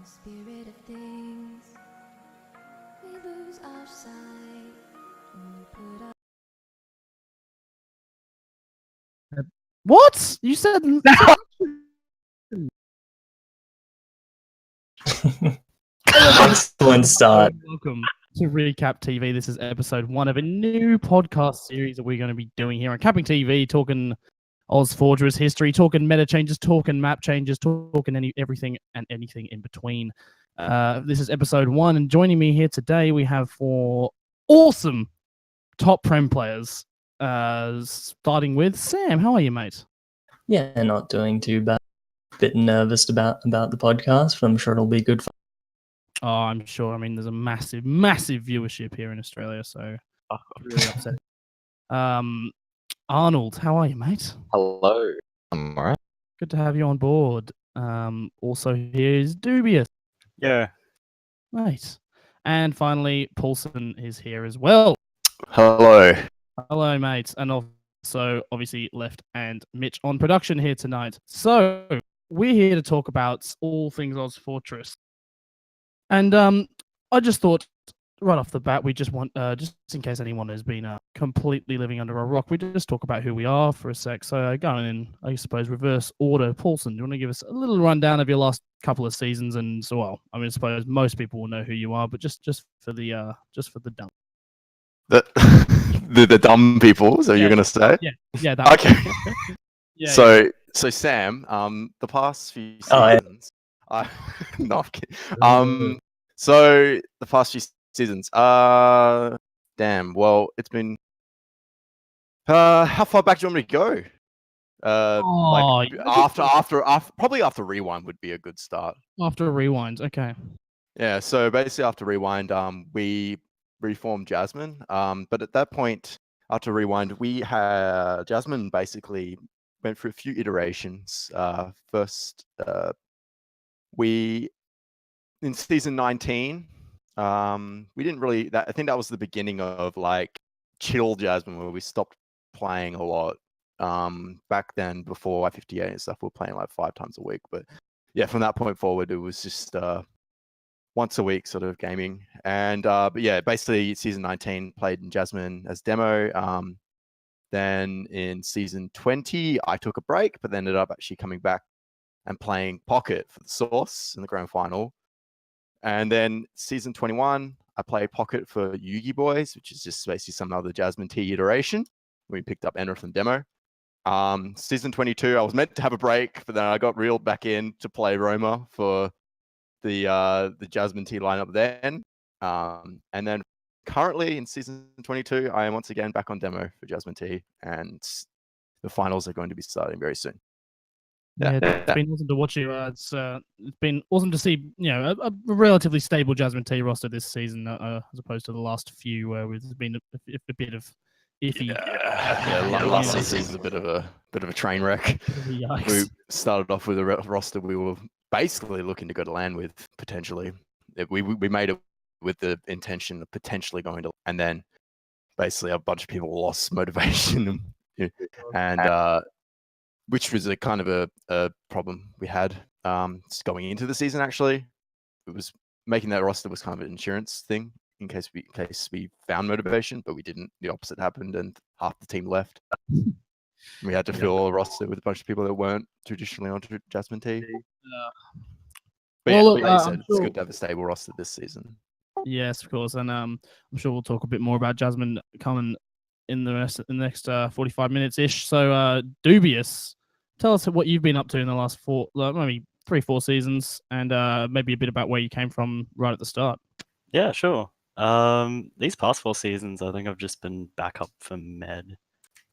spirit of things, we lose our sight when we put our... What? You said... Excellent start. Welcome to CappingTV. This is episode 1 of a new podcast series that we're going to be doing here on CappingTV, talking ozfortress history, talking meta changes, talking map changes, talking everything and anything in between. This is episode 1, and joining me here today we have 4 awesome top prem players. Starting with Sam. How are you, mate? Yeah, not doing too bad. Bit nervous about the podcast, but I'm sure it'll be good fun. Oh, I'm sure. I mean, there's a massive viewership here in Australia, so really upsetting. Arnold, how are you, mate? Hello. I'm alright. Good to have you on board. Also here is Dubious. Yeah. Mate. And finally, Paulsen is here as well. Hello. Hello, mate. And also, obviously, Left and Mitch on production here tonight. So, we're here to talk about all things ozfortress. And I just thought, right off the bat, we just want, just in case anyone has been completely living under a rock, we just talk about who we are for a sec. So going in, I suppose, reverse order. Paulsen, do you want to give us a little rundown of your last couple of seasons? And so, well, I mean, I suppose most people will know who you are, but just for the dumb. The dumb people. So you're gonna say? Yeah. That Okay. Yeah. So Sam, the past few seasons. No, I'm kidding. So the past few seasons. Damn. Well, it's been. How far back do you want me to go? Probably after Rewind would be a good start. After Rewind, okay. Yeah. So basically, after Rewind, we reformed Jasmine. But at that point, after Rewind, we had Jasmine basically went through a few iterations. First, we in season 19, we didn't really. I think that was the beginning of like chill Jasmine, where we stopped playing a lot. Back then, before I-58 and stuff, we were playing like 5 times a week. But yeah, from that point forward, it was just once a week sort of gaming. And but yeah, basically season 19 played in Jasmine as demo. Then in season 20, I took a break, but then ended up actually coming back and playing Pocket for the Source in the grand final. And then season 21, I played Pocket for Yugi Boys, which is just basically some other Jasmine T iteration. We picked up Enter from demo. Season 22, I was meant to have a break, but then I got reeled back in to play Roma for the Jasmine T lineup then. And then currently in season 22, I am once again back on demo for Jasmine T, and the finals are going to be starting very soon. Yeah, it's been awesome to watch you. It's been awesome to see, a relatively stable Jasmine T roster this season, as opposed to the last few where there's been a bit of iffy. Last season was a bit of a train wreck. Yikes. We started off with a roster we were basically looking to go to land with potentially. We made it with the intention of potentially going to, and then basically a bunch of people lost motivation, and which was a kind of a problem we had just going into the season. Actually, it was making that roster was kind of an insurance thing in case we found motivation, but we didn't. The opposite happened, and half the team left. We had to fill a roster with a bunch of people that weren't traditionally on Jasmine T. But yeah, like you said, it's good to have a stable roster this season. Yes, of course, and I'm sure we'll talk a bit more about Jasmine coming in the next 45 minutes ish. So, Dubious, tell us what you've been up to in the last 3-4 seasons, and maybe a bit about where you came from right at the start. Yeah, sure. These past 4 seasons, I think I've just been backup for med.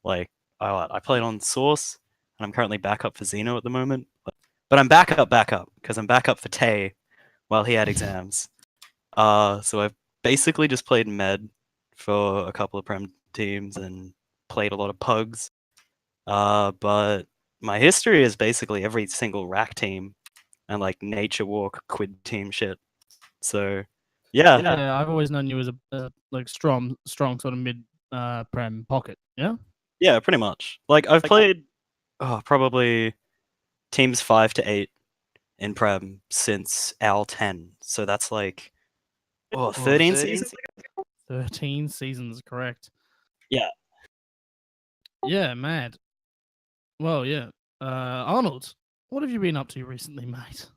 Like, I played on Source, and I'm currently backup for Xeno at the moment. But I'm backup because I'm backup for Tay while he had exams. So I've basically just played med for a couple of prem teams and played a lot of pugs. But my history is basically every single rack team and like nature walk quid team shit. So yeah, I've always known you as a like strong sort of mid prem pocket. Yeah, pretty much. Like I've played probably teams 5 to 8 in Prem since Al 10. So that's like 13 seasons. 13 seasons, correct. Yeah. Yeah, mad. Well, yeah. Arnold, what have you been up to recently, mate?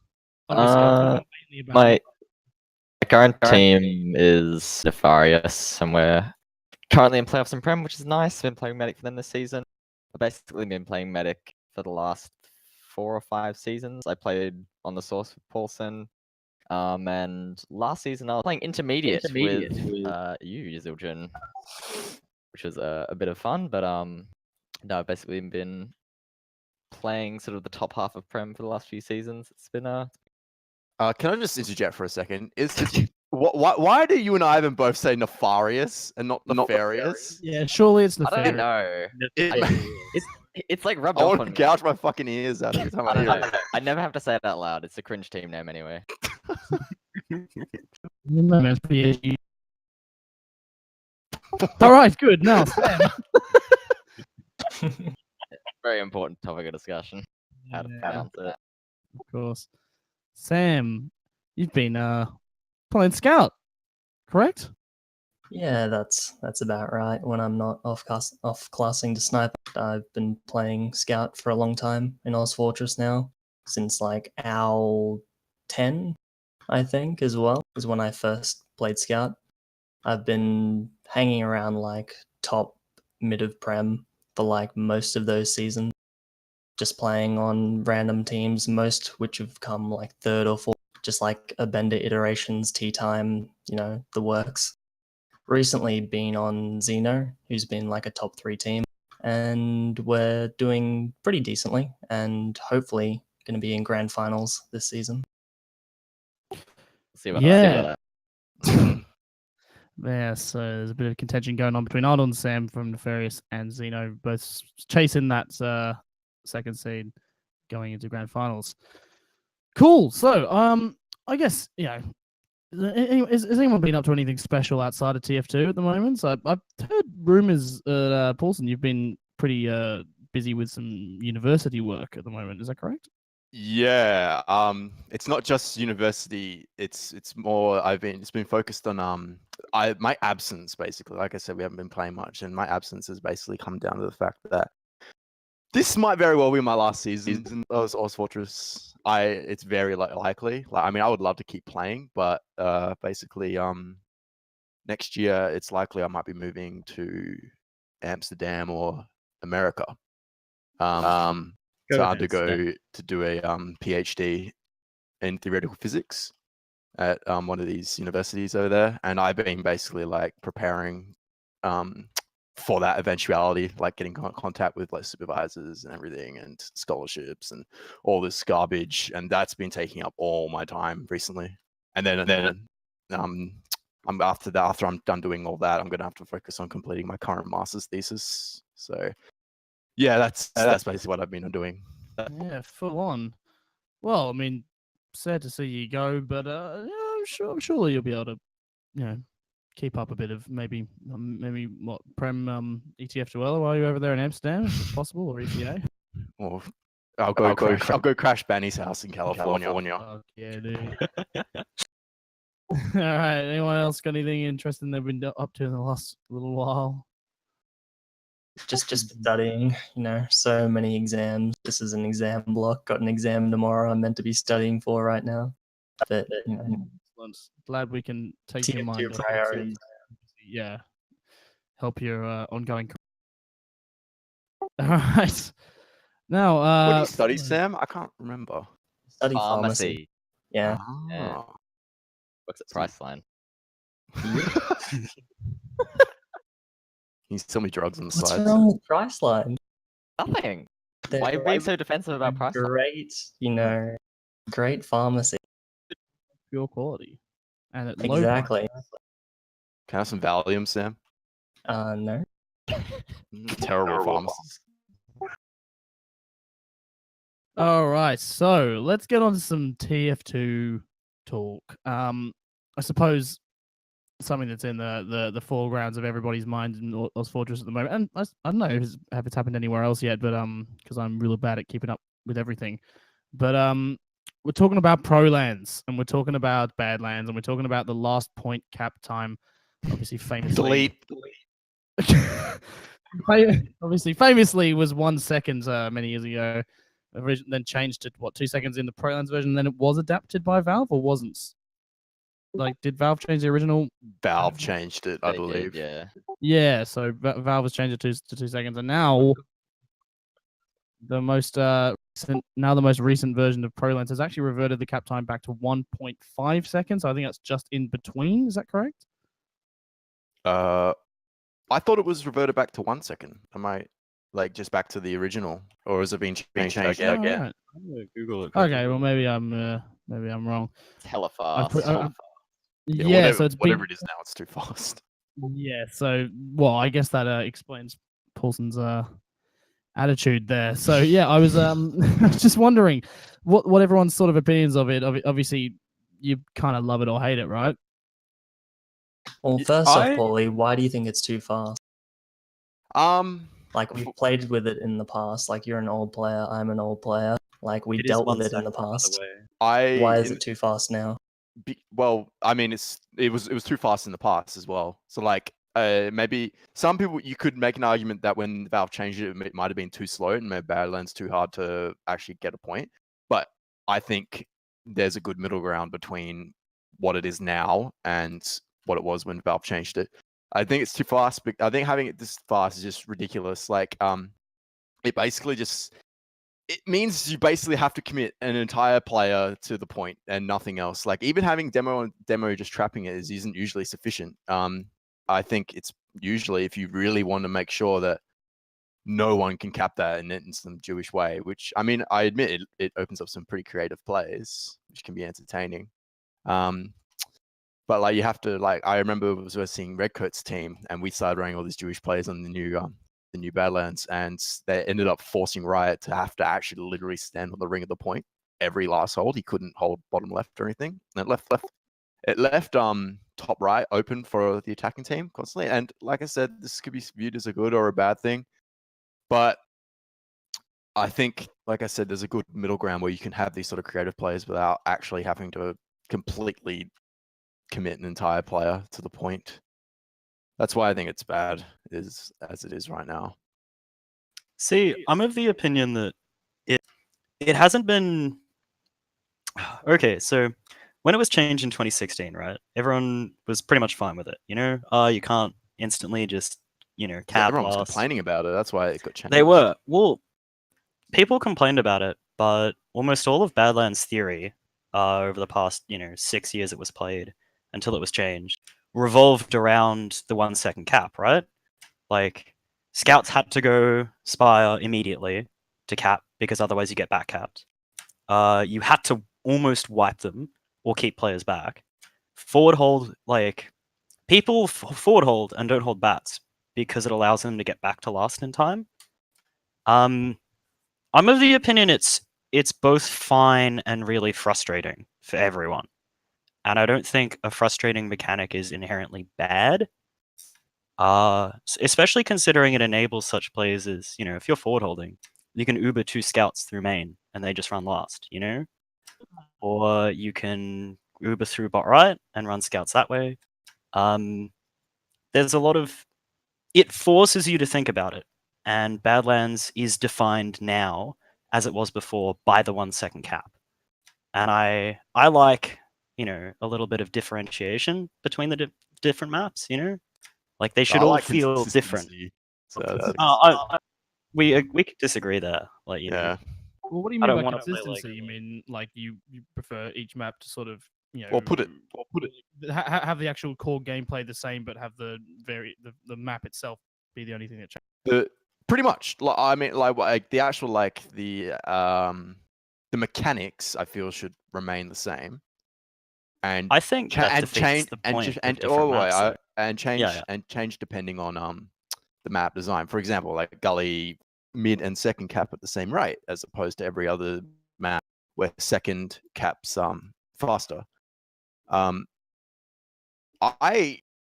Obviously, I've heard mainly about My current team is Nefarious, and we're currently in playoffs in Prem, which is nice. I've been playing Medic for them this season. I've basically been playing Medic for the last 4 or 5 seasons. I played on the Source with Paulsen, and last season I was playing Intermediate with you, Zildjian, which was a bit of fun. But no, I've basically been playing sort of the top half of Prem for the last few seasons. It's been Can I just interject for a second? Why do you and Ivan both say nefarious and not nefarious? Yeah, surely it's I don't nefarious. know. It's like rubbed I off want on to me. gouge my fucking ears out every time I hear it. I never have to say it out loud. It's a cringe team name anyway. No, man, it's pretty edgy. All right, good. Now, Sam. Very important topic of discussion. How to Yeah, pronounce it. of course. Sam, you've been playing Scout, correct? Yeah, that's about right. When I'm not off classing to sniper, I've been playing Scout for a long time in ozfortress now, since like OWL 10, I think, as well, is when I first played Scout. I've been hanging around like top mid of Prem for like most of those seasons, just playing on random teams, most which have come like third or fourth, just like Abender iterations, tea time, the works. Recently been on Xeno, who's been like a top 3 team, and we're doing pretty decently, and hopefully going to be in grand finals this season. See what Yeah. Yeah, so there's a bit of contention going on between Arnold and Sam from Nefarious and Xeno, both chasing that second seed going into grand finals. Cool. So, I guess has anyone been up to anything special outside of TF2 at the moment? So I've heard rumors, Paulsen, you've been pretty busy with some university work at the moment. Is that correct? Yeah, it's not just university. It's more. It's been focused on my absence basically. Like I said, we haven't been playing much, and my absence has basically come down to the fact that this might very well be my last season in ozfortress. It's very likely. I would love to keep playing, but basically, next year it's likely I might be moving to Amsterdam or America. To undergo to do a PhD in theoretical physics at one of these universities over there, and I've been basically like preparing for that eventuality, like getting contact with like supervisors and everything, and scholarships and all this garbage, and that's been taking up all my time recently. And then I'm after I'm done doing all that, I'm gonna have to focus on completing my current master's thesis. So. Yeah, that's basically what I've been doing. Yeah, full on. Well, sad to see you go, but surely you'll be able to, keep up a bit of maybe what Prem ETF2L while you're over there in Amsterdam, if it's possible, or ESEA. Or I'll go crash Benny's house in California. Oh, yeah, dude. All right. Anyone else got anything interesting they've been up to in the last little while? Just studying, so many exams. This is an exam block. Got an exam tomorrow I'm meant to be studying for right now. But Excellent. Glad we can take your mind off priorities. Yeah, help your ongoing career. All right. Now, what do you study, Sam? I can't remember. Study pharmacy. Yeah. Yeah. What's the Priceline? Can you tell me drugs on the What's sides? wrong with Priceline? Nothing. Why are you being so defensive about Priceline? Great, great pharmacy. Pure quality. And at Exactly. Can I have some Valium, Sam? No. Terrible pharmacies. All right, so let's get on to some TF2 talk. I suppose something that's in the foregrounds of everybody's mind in ozfortress at the moment, and I don't know if it's happened anywhere else yet, but because I'm really bad at keeping up with everything. But we're talking about pro lands, and we're talking about Badlands, and we're talking about the last point cap time. Obviously, famously, obviously, famously was 1 second many years ago. Then changed to 2 seconds in the pro lands version. Then it was adapted by Valve, or wasn't? Like, did Valve change the original? Valve changed it, I They did, believe. yeah. Yeah, so Valve has changed it to 2 seconds, and now the most recent version of ProLens has actually reverted the cap time back to 1.5 seconds. I think that's just in between. Is that correct? I thought it was reverted back to 1 second. Am I like just back to the original, or has it been changed again? Oh, right. I'm gonna Google it. Okay, well maybe I'm wrong. It's hella I fast. put, Yeah, yeah, whatever, so it's whatever been, it is now, it's too fast. yeah. So well, I guess that explains Paulsen's attitude there. So yeah, I was just wondering what everyone's sort of opinions of it. Obviously, you kind of love it or hate it, right? Well, first off, I- Paulie, why do you think it's too fast? Like, we've played with it in the past. Like, you're an old player, I'm an old player. Like, we It is dealt 1 with it in the second, by past. way. Why is it too fast now? Well, I mean, it was too fast in the past as well. So like, maybe some people, you could make an argument that when Valve changed it, it might have been too slow and made Badlands too hard to actually get a point. But I think there's a good middle ground between what it is now and what it was when Valve changed it. I think it's too fast, but I think having it this fast is just ridiculous. Like, it basically just, it means you basically have to commit an entire player to the point and nothing else. Like, even having demo just trapping it isn't usually sufficient. I think it's usually, if you really want to make sure that no one can cap that in some Jewish way, which, I mean, I admit it opens up some pretty creative plays, which can be entertaining. But like, you have to, like, I remember was seeing Redcoat's team, and we started running all these Jewish plays on the new Badlands, and they ended up forcing Riot to have to actually literally stand on the ring of the point every last hold. He couldn't hold bottom left or anything. And it left top right open for the attacking team constantly. And like I said, this could be viewed as a good or a bad thing. But I think, like I said, there's a good middle ground where you can have these sort of creative plays without actually having to completely commit an entire player to the point. That's why I think it's bad as it is right now. See, I'm of the opinion that it hasn't been okay. So when it was changed in 2016, right? Everyone was pretty much fine with it. You know, you can't instantly just cap Everyone was last. complaining about it. That's why it got changed. They were. Well, people complained about it, but almost all of Badlands theory over the past 6 years it was played until it was changed revolved around the 1 second cap, right? Like, scouts had to go spire immediately to cap because otherwise you get back capped. You had to almost wipe them or keep players back. Forward hold, like, people forward hold and don't hold bats because it allows them to get back to last in time. I'm of the opinion it's both fine and really frustrating for everyone. And I don't think a frustrating mechanic is inherently bad. Especially considering it enables such plays as, if you're forward holding, you can Uber 2 scouts through main and they just run last, Or you can Uber through bot right and run scouts that way. There's a lot of, it forces you to think about it. And Badlands is defined now, as it was before, by the 1 second cap. And I like, a little bit of differentiation between the different maps, Like, they should all feel different. So we could disagree there. Like, yeah. Well, what do you I mean don't by wanna play, consistency? like- You mean like you prefer each map to sort of Well, put it. have the actual core gameplay the same, but have the map itself be the only thing that changes. Pretty much. I mean, like the actual the mechanics, I feel, should remain the same. And I think that defeats the point of different maps, though. change depending on the map design. For example, like Gully mid and second cap at the same rate, as opposed to every other map where second caps faster. I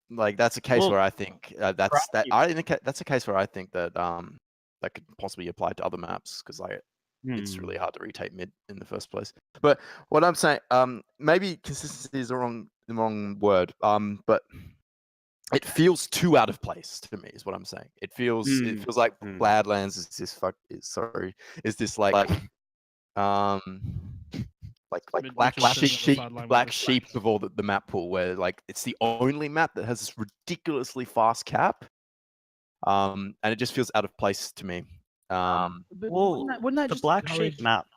like, that's a case Well, where I think that's a case where I think that that could possibly apply to other maps, because like it's really Hmm. hard to retake mid in the first place. But what I'm saying, maybe consistency is the wrong word. But it feels too out of place to me, is what I'm saying. It feels like Hmm. Badlands is this like Mitchell's sitting on the sheep, sideline with black his sheep flags. of all the map pool, where like it's the only map that has this ridiculously fast cap, and it just feels out of place to me. But Well, wouldn't that the just black sheep encourage? map,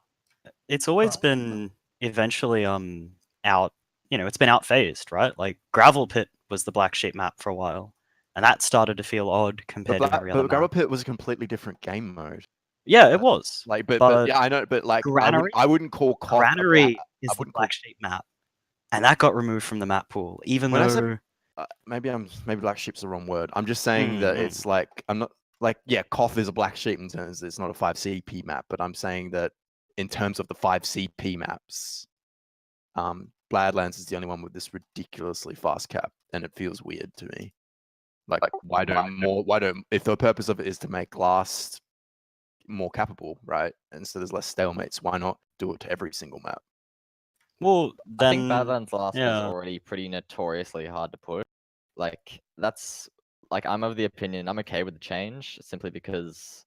it's always Right. been eventually out. It's been outphased, right? Like Gravel Pit was the black sheep map for a while, and that started to feel odd compared to every other But Gravel map. Pit was a completely different game mode. Yeah, it was. Like, but But yeah, I know. But like, Granary, I wouldn't call Koth a black. Granary I is the wouldn't call black sheep map, and that got removed from the map pool. Even when I though said maybe black sheep's the wrong word. I'm just saying that Mm, it's like I'm not like Koth is a black sheep in terms it's not a 5CP map, but I'm saying that in terms of the 5CP maps, Badlands is the only one with this ridiculously fast cap, and it feels weird to me. Like why don't if the purpose of it is to make last more capable, right? And so there's less stalemates, why not do it to every single map? well, I think then Badlands last was yeah. already pretty notoriously hard to push. Like that's like I'm of the opinion I'm okay with the change simply because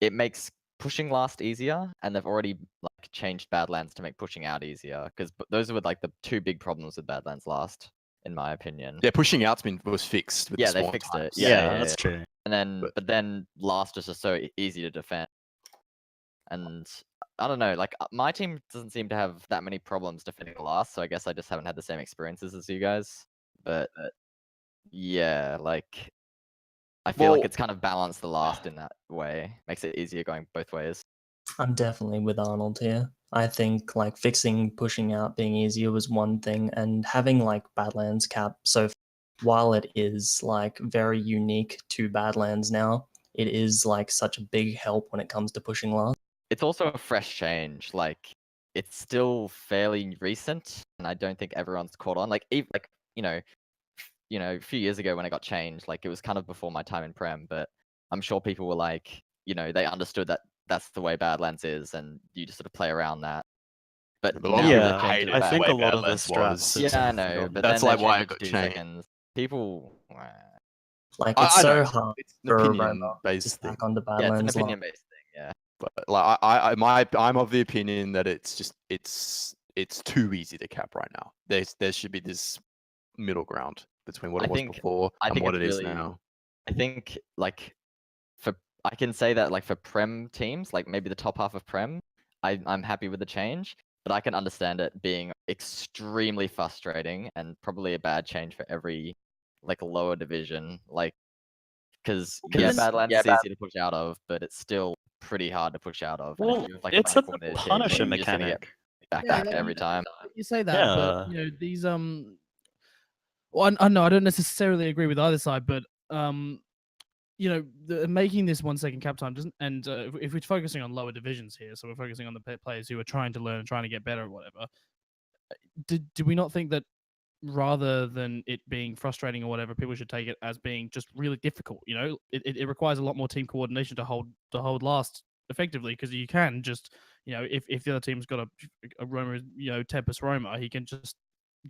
it makes pushing last easier, and they've already like changed Badlands to make pushing out easier because those were like the two big problems with Badlands last, in my opinion. Yeah, pushing out's was fixed with Yeah, the they spawn fixed times. it. Yeah, Yeah, that's true. And then, But- then last is just so easy to defend. And I don't know, like my team doesn't seem to have that many problems defending last, so I guess I just haven't had the same experiences as you guys. But yeah, like I feel like Well- it's kind of balanced the last in that way, makes it easier going both ways. I'm definitely with Arnold here. I think like fixing pushing out being easier was one thing, and having like Badlands cap. So while it is like very unique to Badlands now, it is like such a big help when it comes to pushing last. It's also a fresh change. Like it's still fairly recent, and I don't think everyone's caught on. Like even like a few years ago when it got changed, like it was kind of before my time in Prem, but I'm sure people were like, they understood that that's the way Badlands is, and you just sort of play around that. But A lot of now people that Yeah, they've changed hated it I back, think way a lot of the Badlands was. strats. yeah, I know, but That's then like they why changed it got to 2 changed. seconds. People, Like I it's so know, hard it's an for a opinion roamer to based thing. stack onto yeah, it's an Badlands. opinion based thing. Yeah, But like I'm of the opinion that it's too easy to cap right now. There should be this middle ground between what I it was think- before I and think what it's it is really- now. I think like I can say that like for Prem teams, like maybe the top half of Prem, I'm happy with the change, but I can understand it being extremely frustrating and probably a bad change for every like lower division, like because Badlands is easy to push out of, but it's still pretty hard to push out of. And if Well, you have, like, it's a black corner team, Punisher you're just gonna get mechanic. back every time. You say that, but Yeah. these well, I know I don't necessarily agree with either side, but making this 1 second cap time doesn't. And if we're focusing on lower divisions here, so we're focusing on the players who are trying to learn and trying to get better or whatever. Do we not think that rather than it being frustrating or whatever, people should take it as being just really difficult? It requires a lot more team coordination to hold last effectively, because you can just if the other team's got a roamer, Tempest roamer, he can just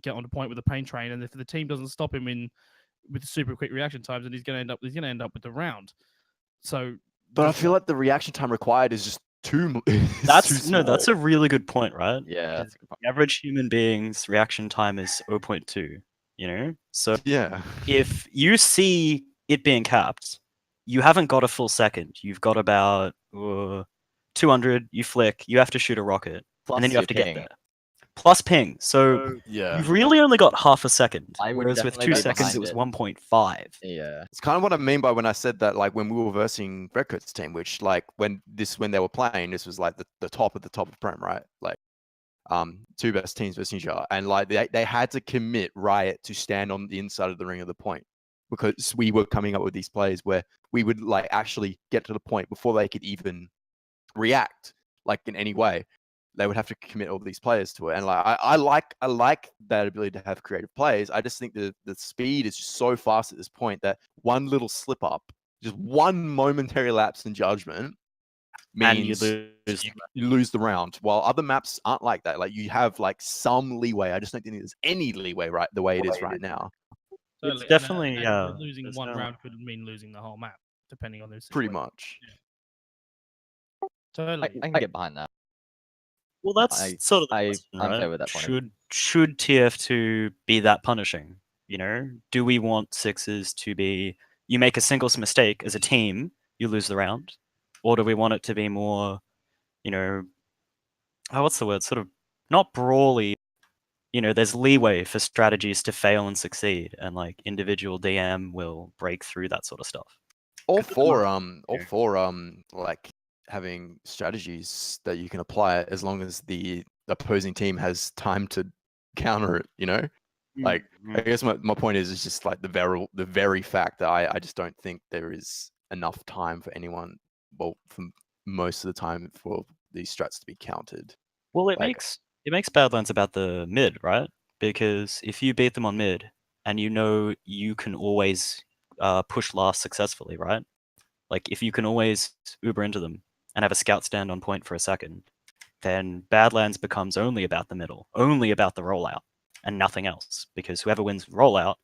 get on the point with a pain train, and if the team doesn't stop him with super quick reaction times, then he's gonna end up with the round. So, But I feel like the reaction time required is just too. That's a really good point, right? Yeah, Because the average human being's reaction time is 0.2, So yeah. if you see it being capped, you haven't got a full second. You've got about 200, you flick, you have to shoot a rocket, and then you have to get there. Plus ping. So Yeah. you've really only got half a second. I would Whereas with definitely 2 be seconds, it behind was it. 1.5. Yeah. It's kind of what I mean by when I said that, like when we were versing Redcoats team, which like when they were playing, this was like the top of Prem, right? Like two best teams versus each other, and like they had to commit Riot to stand on the inside of the ring of the point, because we were coming up with these plays where we would like actually get to the point before they could even react like in any way. They would have to commit all these players to it, and like I like that ability to have creative plays. I just think the speed is just so fast at this point that one little slip up, just one momentary lapse in judgment, And you means lose. you lose the round. While other maps aren't like that. Like you have like some leeway. I just don't think there's any leeway right the way it is right now. It's Totally, definitely, losing there's one no- round could mean losing the whole map, depending on who's Pretty much. Totally. I can get behind that. Well, that's I- sort of the I- question, I'm right? fair with that point of view. Should TF2 be that punishing? You know, do we want sixes to be you make a singles mistake as a team, you lose the round, or do we want it to be more, you know, what's the word? Sort of not brawly. You know, there's leeway for strategies to fail and succeed, and like individual DM will break through that sort of stuff. All for like having strategies that you can apply as long as the opposing team has time to counter it, you know? Like I guess my point is just like the very fact that I just don't think there is enough time for anyone, well, for most of the time for these strats to be counted. Well, it Like- makes Badlands about the mid, right? Because if you beat them on mid, and you know you can always push last successfully, right? Like if you can always Uber into them and have a scout stand on point for a second, then Badlands becomes only about the middle, only about the rollout, and nothing else. Because whoever wins rollout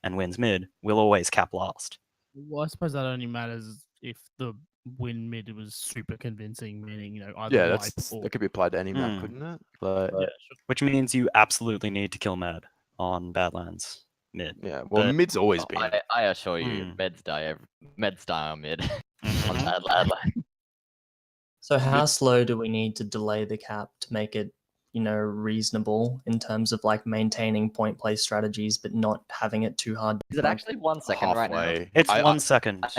and wins mid will always cap last. Well, I suppose that only matters if the win mid was super convincing, meaning either Yeah, wipe that's or that could be applied to any map, Hmm. couldn't it? But Which means you absolutely need to kill Mad on Badlands mid. yeah, well, But- mid's always been. I assure you, Hmm. meds die on mid. on Mhm. Badlands. So how slow do we need to delay the cap to make it, reasonable in terms of like maintaining point play strategies, but not having it too hard? Is it actually 1 second right now? halfway. It's I- 1 second. I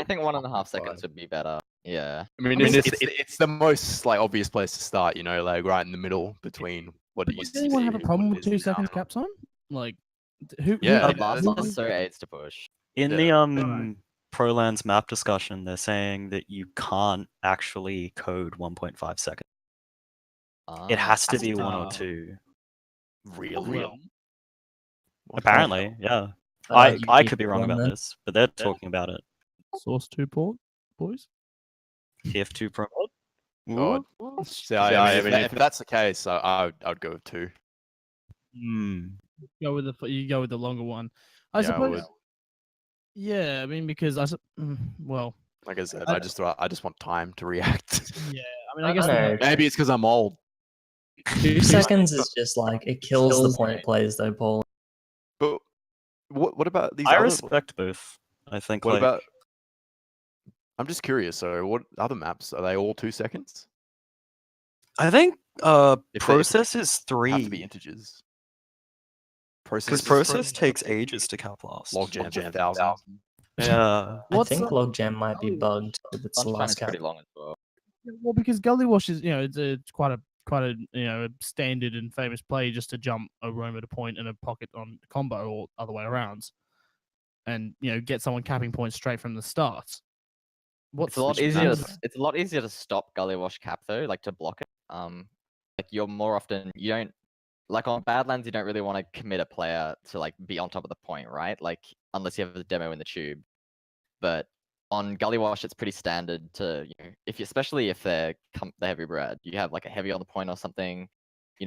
think 1.5 seconds fine. would be better. Yeah. I mean, mean, it's the most like obvious place to start, like right in the middle between what it used Does to anyone be. have a what problem it with is 2 now. seconds caps on? Like, who? Yeah, The who- last who- one's so aids to push. In Yeah. the Prolands map discussion, they're saying that you can't actually code 1.5 seconds. It has to be 1 or Ah. 2. Really? Well, What? Apparently, yeah. You I keep could be wrong on about there. this, but they're talking about it. Source 2 port, boys. TF2 Pro mod. God. Ooh. See, I mean, if that's the case, I'd go with 2. You go with the longer one. I Yeah, I suppose. would. Yeah, I mean because well, Like I said, I- I just want time to react. yeah. I mean, I guess know. Maybe it's because I'm old. 2 seconds is just like it kills the point plays though, Paul. But what about these I other? respect both. I think What like about? I'm just curious. So, what other maps are they all 2 seconds? I think If they- process is Have to be 3. integers. Because is process takes ages to cap last. Logjam 1,000. Yeah. I think up? Logjam might be bugged with its Sunshine is last cap. pretty long as well. Well, because Gully Wash is it's quite a a standard and famous play just to jump a roam at a point and a pocket on combo or other way around, and get someone capping points straight from the start. It's a lot easier. maps- It's a lot easier to stop gully wash cap though, like to block it. Like you're more often you don't like on Badlands you don't really want to commit a player to like be on top of the point, right? Like unless you have a demo in the tube. But on gully wash it's pretty standard to especially if they're heavy bred, you have like a heavy on the point or something.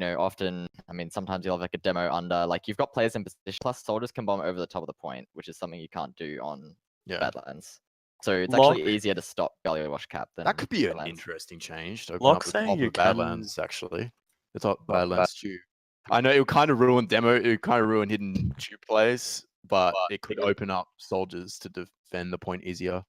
Often I mean sometimes you'll have like a demo under, like you've got players in position plus soldiers can bomb over the top of the point, which is something you can't do on Yeah, Badlands. So it's Log- actually easier to stop gully wash cap than that could be an Badlands. interesting change to open Log up the saying top you of Badlands. Actually, the top Badlands tube. I know it would kind of ruin demo. It would kind of ruin hidden tube plays, but it could open up soldiers to defend the point easier.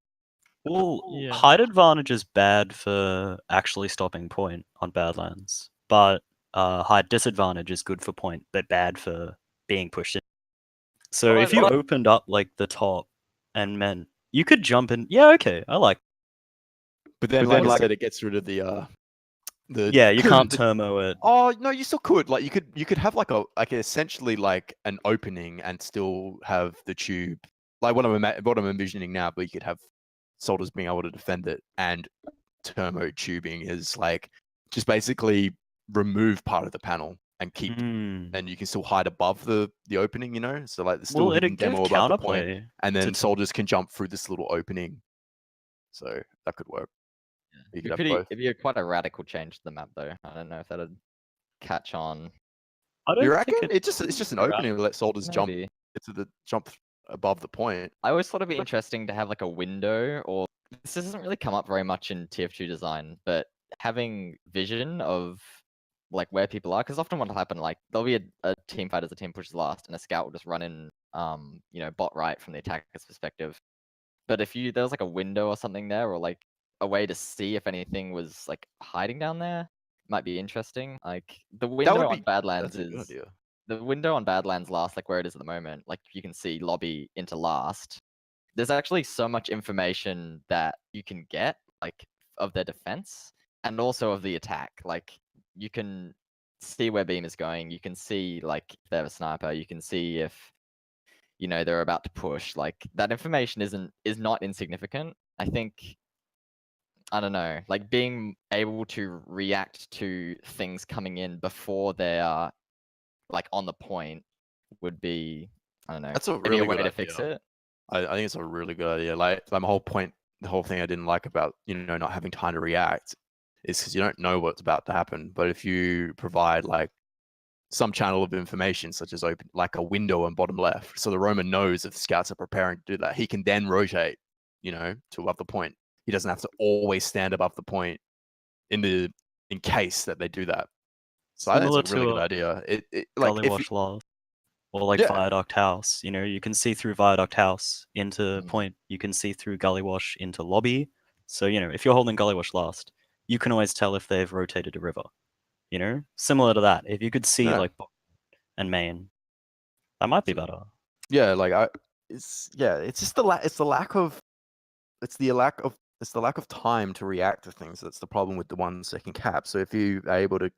Well, Yeah. height advantage is bad for actually stopping point on Badlands, but height disadvantage is good for point, but bad for being pushed in. So if you opened up like the top and meant you could jump in, yeah, okay, I like. But then, like I said, it gets rid of the Yeah, you can't termo it. Oh no, you still could. Like you could have like essentially like an opening and still have the tube. Like what I'm envisioning now, but you could have soldiers being able to defend it, and thermo tubing is like just basically remove part of the panel and keep, and you can still hide above the opening. So like there's still Well, hidden it'd give demo above the point, counterplay. and then to- soldiers can jump through this little opening. So that could work. You It'd could be, have both. it'd be quite a radical change to the map, though. I don't know if that'd catch on. I don't You think reckon? It's just an opening to let soldiers jump Maybe. jump above the point. I always thought it'd be interesting to have like a window, or this doesn't really come up very much in TF2 design, but having vision of like where people are, because often what'll happen, like there'll be a team fight as a team pushes last, and a scout will just run in, bot right from the attacker's perspective. But if there was like a window or something there, or like a way to see if anything was like hiding down there, might be interesting. Like the window on Badlands That's a good is idea. the window on Badlands last, like where it is at the moment. Like you can see lobby into last. There's actually so much information that you can get, like of their defense and also of the attack. Like you can see where beam is going. You can see like if they have a sniper. You can see if they're about to push. Like that information is not insignificant. I think, I don't know, like being able to react to things coming in before they are like on the point would be, I don't know, That's a maybe really a way good to fix idea. it. I think it's a really good idea. Like my whole point, the whole thing I didn't like about not having time to react is because you don't know what's about to happen. But if you provide like some channel of information, such as open like a window on bottom left, so the Roman knows if scouts are preparing to do that, he can then rotate, to above the point. He doesn't have to always stand above the point in case that they do that. So I think Similar it's a really to good idea. It Gully like if Wash last. Or like Yeah. Viaduct House, you can see through Viaduct House into Mm. point. You can see through Gully Wash into lobby. So, if you're holding Gully Wash last, you can always tell if they've rotated a river. Similar to that. If you could see Yeah. like and main, that might be better. yeah, like it's just the lack of time to react to things. That's the problem with the 1 second cap. So if you are able to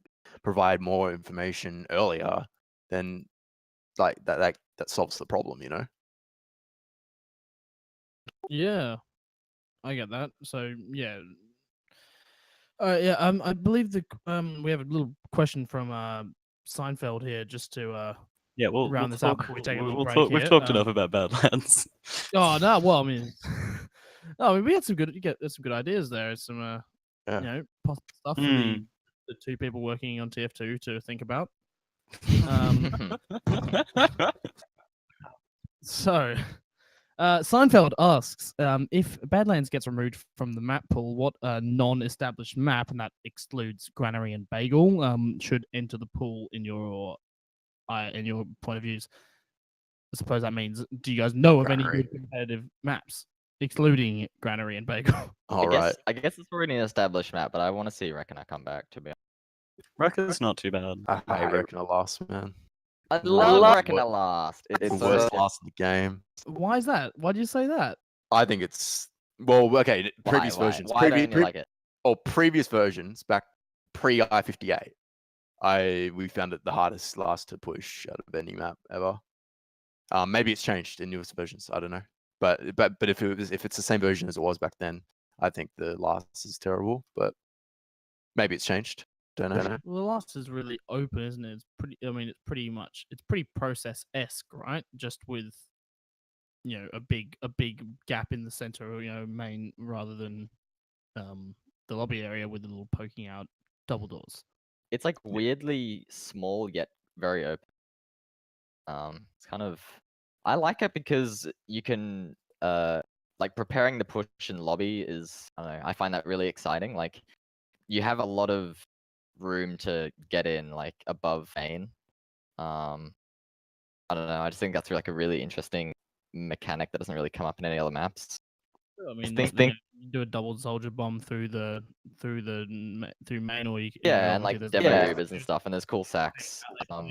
provide more information earlier, then like that solves the problem, Yeah, I get that. So yeah, I believe we have a little question from Seinfeld here, just to Yeah, round this out before we take a little break We've here. talked enough about Badlands. Oh no, well I mean, no, I mean we had some good ideas there. Some Yeah. possible stuff for the 2 people working on TF2 to think about. So, Seinfeld asks, if Badlands gets removed from the map pool, what non-established map, and that excludes Granary and Bagel, should enter the pool in your point of views? I suppose that means, do you guys know of any Granary. good competitive maps, excluding Granary and Bagel? All right. I guess it's already an established map, but I want to see Reckoner come back, to be honest. Reckon's not too bad. I reckon I lost, man. I love love Reckoner last. It's It's the worst so... loss in the game. Why is that? Why do you say that? I think it's okay. Previous versions. Why don't you like it? Previous versions back pre I58. We found it the hardest last to push out of any map ever. Maybe it's changed in newest versions. I don't know. But if it's the same version as it was back then, I think the last is terrible. But maybe it's changed. Don't know. Well, the last is really open, isn't it? It's pretty process-esque, right? Just with a big gap in the center, main, rather than the lobby area with the little poking out double doors. It's like weirdly small yet very open. It's kind of, I like it because you can like preparing the push in lobby is, I don't know, I find that really exciting. Like you have a lot of room to get in like above main. I don't know, I just think that's like a really interesting mechanic that doesn't really come up in any other maps. I mean, think- you can do a double soldier bomb through main, or you can, Yeah, and like obviously demo there's Ubers and stuff, and there's cool sacks. of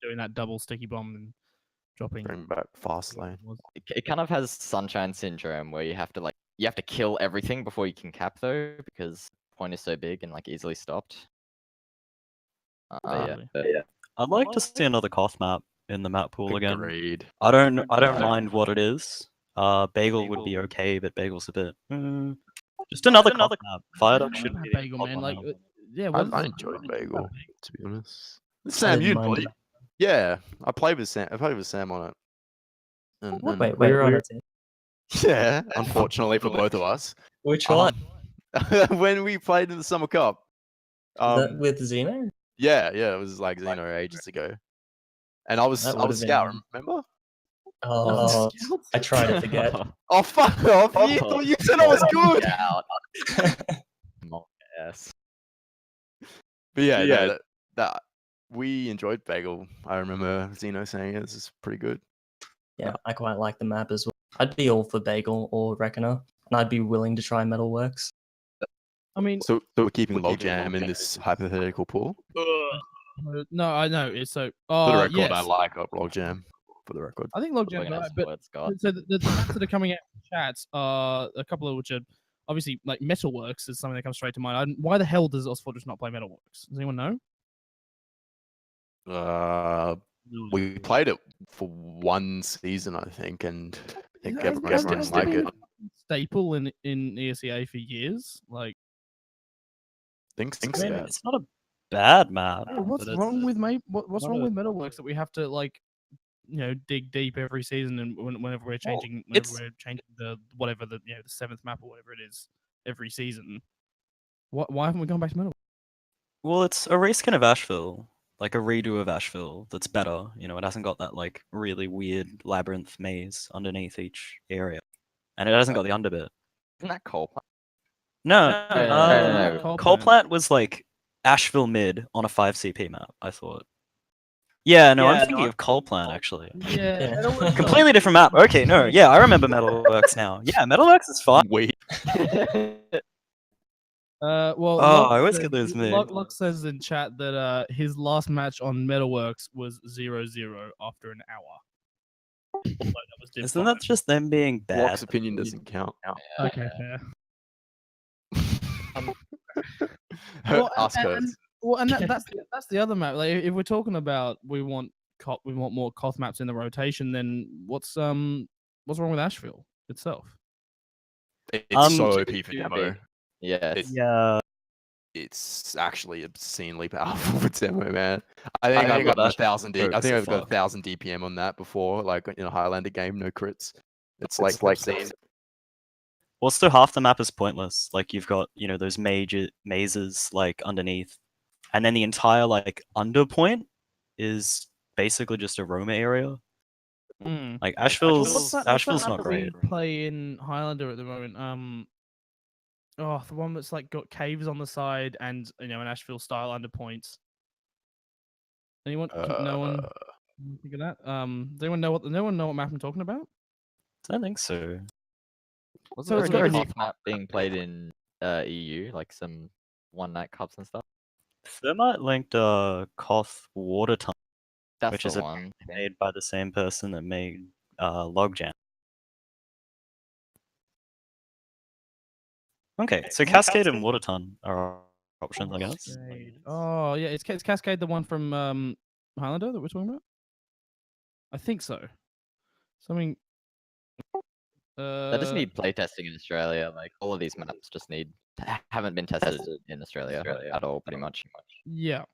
doing that double sticky bomb and dropping. Bring back fast lane. It kind of has Sunshine Syndrome where you have to kill everything before you can cap though, because point is so big and like easily stopped. Totally. I'd like to see another Koth map in the map pool again. Agreed. I don't mind what it is. Bagel would be okay, but Bagel's a bit. Just another Koth map. Viaduct should be Bagel, the man. odd Like, one out. yeah, I enjoyed Bagel, to be honest. I Sam, didn't you mind play? it. Yeah, I played with Sam on it. And, Wait, we were on a team. yeah, unfortunately for both of us. Which one? when we played in the Summer Cup. Is that with Xeno? Yeah, it was like Xeno ages ago, and I was That I was would've scout. been- Remember? Oh, I try to forget. Oh fuck off! You said I was good. Out. Yes. But yeah, no, that we enjoyed Bagel. I remember Zeno saying this is pretty good. Yeah, I quite like the map as well. I'd be all for Bagel or Reckoner, and I'd be willing to try Metalworks. I mean, So we're keeping Logjam in this hypothetical pool. no, I know it's so. For the record, yes. I like Logjam. For the record, I think Logjam's right, but so the maps that are coming out in chats are a couple of which are obviously like Metalworks is something that comes straight to mind. Why the hell does ozfortress not play Metalworks? Does anyone know? we played it for one season, I think, and I think everyone Has didn't it like been it. Staple in ESEA for years. Like, Think I mean, so. it's not a bad map. what's but wrong with what's not wrong a- with Metalworks that we have to like, dig deep every season and whenever we're Well, changing, it's- the whatever the the seventh map or whatever it is every season. Why haven't we gone back to Metalworks? Well, it's a reskin of Asheville, like a redo of Asheville that's better. It hasn't got that like really weird labyrinth maze underneath each area, and it hasn't got the underbit. Isn't that coal plant? No, no. Coal Plant was like Asheville mid on a 5 CP map, I thought. Yeah, no, I'm thinking of Coal Plant actually. Yeah, Yeah. Completely different map. Okay, no, yeah, I remember Metalworks now. Yeah, Metalworks is fine. We Well, Oh, I always get those mixed. Locke says in chat that his last match on Metalworks was 0-0 after an hour. Although that was Div Isn't 5. that just them being bad? Locke's opinion doesn't count. Okay, fair. Ask her. And that's the other map. Like, if we're talking about we want more Koth maps in the rotation, then what's wrong with Asheville itself? It's so OP for demo. Yes. Yeah. It's actually obscenely powerful for demo, man. I think I've got 1,000 I think I've got 1,000 DPM on that before, like in a Highlander game, no crits. It's like Well, still half the map is pointless. Like you've got, those major mazes like underneath, and then the entire like under point is basically just a Roma area. Like Asheville's What's that not map great. we play in Highlander at the moment? The one that's like got caves on the side and an Asheville style under points. Anyone? No one think of that? Does anyone know what map I'm talking about? I don't think so. Wasn't it's there got a a new map being played in EU, like some one night cups and stuff? Thermite linked Koth Water Tunnel, That's which the is one. made by the same person that made Logjam. Okay, so Cascade and Water Ton are options, I guess. Cascade. Oh yeah, it's Cascade, the one from Highlander that we're talking about. I think so. Something. They just need playtesting in Australia. Like all of these maps just haven't been tested in Australia at all, pretty much. Yeah.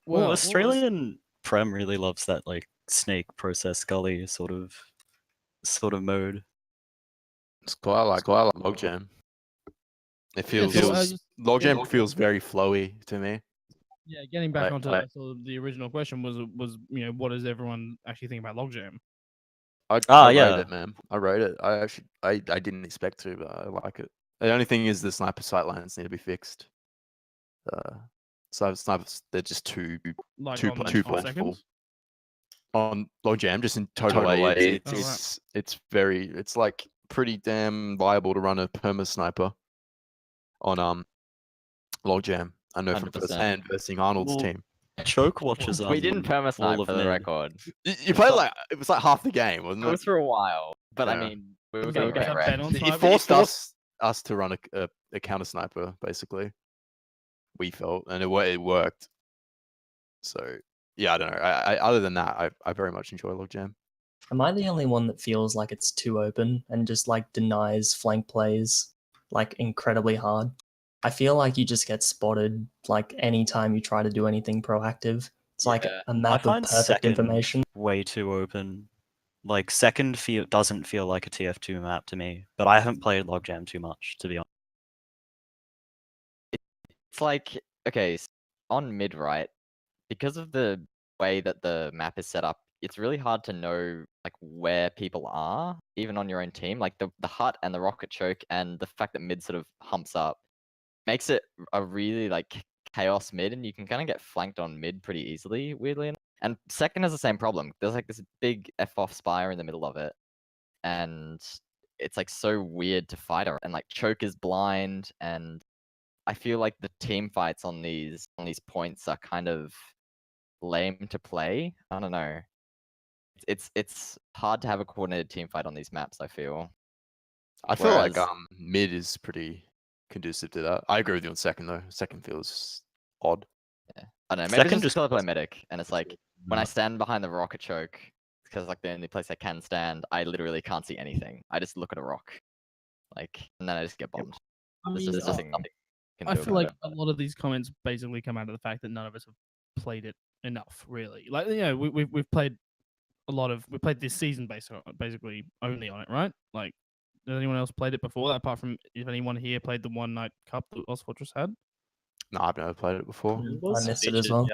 Well, Australian Prem really loves that like snake process gully sort of mode. It's quite like Logjam. It feels Logjam feels very flowy to me. Yeah, getting back onto sort of the original question was what does everyone actually think about Logjam? I wrote it, man. I wrote it. I didn't expect to, but I like it. The only thing is the sniper sightlines need to be fixed. So snipers, they're just too pointful. On Logjam, just in total age, it's like pretty damn viable to run a perma sniper on Logjam. I know from 100%. firsthand versing Arnold's team. Choke watches. We didn't perma snipe for the record. You played it was like half the game, wasn't it? It was for a while, but Yeah. I mean, we were Was getting that wrecked. Ben on It sniper? forced us to run a counter sniper, basically. We felt, and it worked. So yeah, I don't know. I other than that, I very much enjoy Logjam. Am I the only one that feels like it's too open and just like denies flank plays like incredibly hard? I feel like you just get spotted like anytime you try to do anything proactive. It's like a map of perfect information. Way too open. Like second doesn't feel like a TF2 map to me, but I haven't played Logjam too much, to be honest. It's like, okay, on mid right, because of the way that the map is set up, it's really hard to know like where people are, even on your own team. Like the hut and the rocket choke and the fact that mid sort of humps up makes it a really like chaos mid, and you can kind of get flanked on mid pretty easily, weirdly enough. And second has the same problem. There's like this big F-off spire in the middle of it, and it's like so weird to fight her. And like choke is blind, and I feel like the team fights on these points are kind of lame to play. I don't know. It's hard to have a coordinated team fight on these maps, I feel. I feel like Whereas- mid is pretty conducive to that. I agree with you on second though. Second feels odd. Yeah. I don't know, maybe Second it's just just because I play medic, and it's like when I No. stand behind the rocket choke, because like the only place I can stand, I literally can't see anything. I just look at a rock, like, and then I just get bombed. I There's mean, just nothing I can I do feel about like it. a lot of these comments basically come out of the fact that none of us have played it enough, really. Like, you know, we've played we played this season basically only on it, right? Like, has anyone else played it before that, apart from if anyone here played the one night cup that ozfortress had? No, I've never played it before. I missed it as well.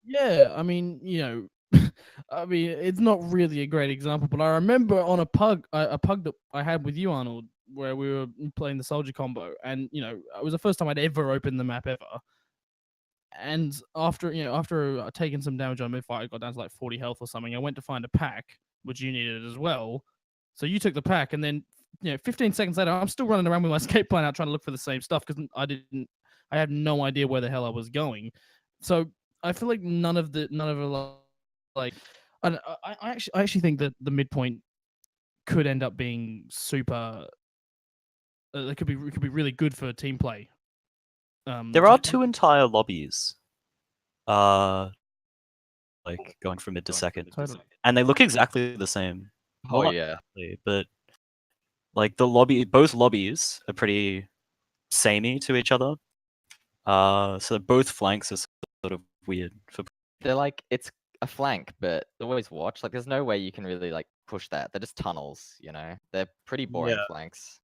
Yeah, I mean, you know, I mean, it's not really a great example, but I remember on a pug that I had with you, Arnold, where we were playing the soldier combo, and you know, it was the first time I'd ever opened the map ever. And after taking some damage on mid fight, I got down to like 40 health or something. I went to find a pack, which you needed as well. So you took the pack, and then 15 seconds later, I'm still running around with my escape plan out trying to look for the same stuff because I had no idea where the hell I was going. So I feel like none of it like, and I actually think that the midpoint could end up being super. It could be really good for team play. There are two entire lobbies, like going from mid to second, Totally. and they look exactly the same. Oh Well, not yeah. exactly, but like both lobbies are pretty samey to each other. So both flanks are sort of weird for. They're like, it's a flank, but always watch. Like, there's no way you can really like push that. They're just tunnels, you know. They're pretty boring Yeah. flanks.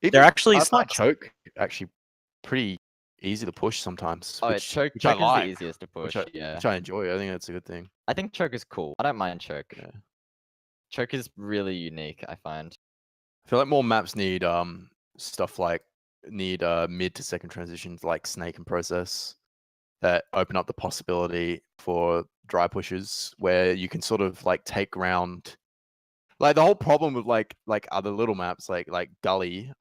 They're actually I smart. find choke actually pretty easy to push sometimes. Oh, which choke I is like, the easiest to push. Yeah, which I enjoy. I think that's a good thing. I think choke is cool. I don't mind choke. Yeah. Choke is really unique, I find. I feel like more maps need stuff like mid to second transitions like snake and process that open up the possibility for dry pushes where you can sort of like take ground. Like the whole problem with like other little maps like Gully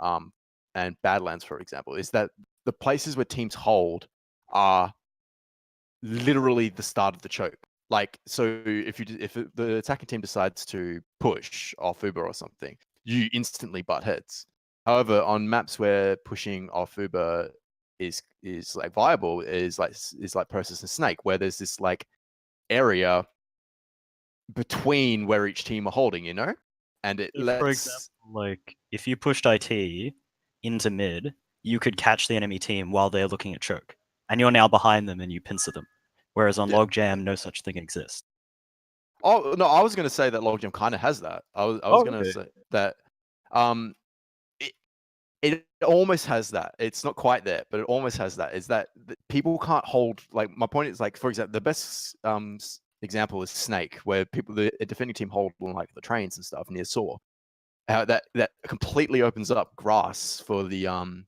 and Badlands, for example, is that the places where teams hold are literally the start of the choke. Like, so if the attacking team decides to push off Uber or something, you instantly butt heads. However, on maps where pushing off Uber is like viable, is like process and snake, where there's this like area between where each team are holding, you know, and it For lets. example, like if you pushed IT into mid, you could catch the enemy team while they're looking at choke, and you're now behind them and you pincer them. Whereas on Yeah. Logjam, no such thing exists. Oh no, I was going to say that Logjam kind of has that. I was Oh, going to okay. say that it almost has that. It's not quite there, but it almost has that. Is that people can't hold, like, my point is, like, for example, the best example is Snake, where the defending team hold on like the trains and stuff near Saw. That completely opens up grass for the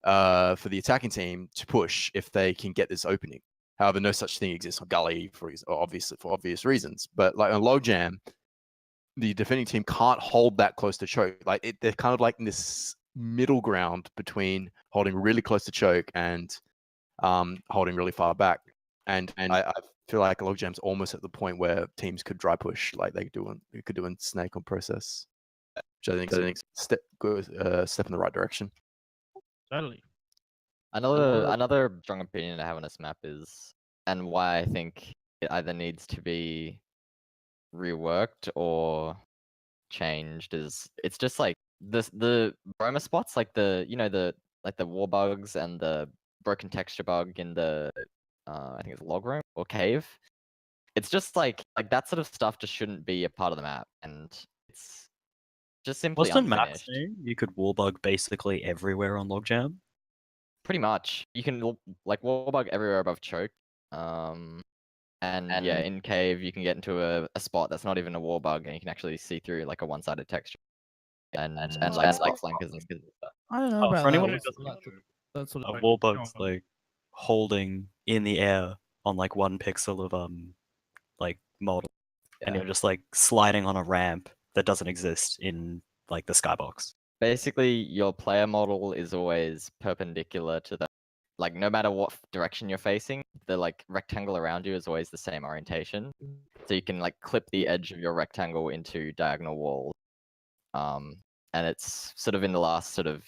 attacking team to push if they can get this opening. However, no such thing exists on Gully for obvious reasons. But like on Logjam, the defending team can't hold that close to choke. Like they're kind of like in this middle ground between holding really close to choke and holding really far back. And I feel like Logjam's almost at the point where teams could dry push like they could do in Snake on process, which I think is a step in the right direction. Totally. Another strong opinion I have on this map is, and why I think it either needs to be reworked or changed, is it's just like the Roma spots, like the war bugs and the broken texture bug in the I think it's log room or cave. it's just like that sort of stuff just shouldn't be a part of the map, and it's just simply Wasn't Maps unfinished. saying you could wallbug basically everywhere on Logjam? Pretty much, you can like wallbug everywhere above choke. And yeah, in cave you can get into a spot that's not even a wallbug, and you can actually see through like a one-sided texture, and like flankers and stuff. I don't know about For anyone who that. doesn't know, That sort of a wallbug's like holding in the air on like 1 pixel of like model, and Yeah. you're just like sliding on a ramp that doesn't exist in like the skybox. Basically, your player model is always perpendicular to the, like, no matter what direction you're facing, the like rectangle around you is always the same orientation. So you can like clip the edge of your rectangle into diagonal walls. And it's sort of in the last sort of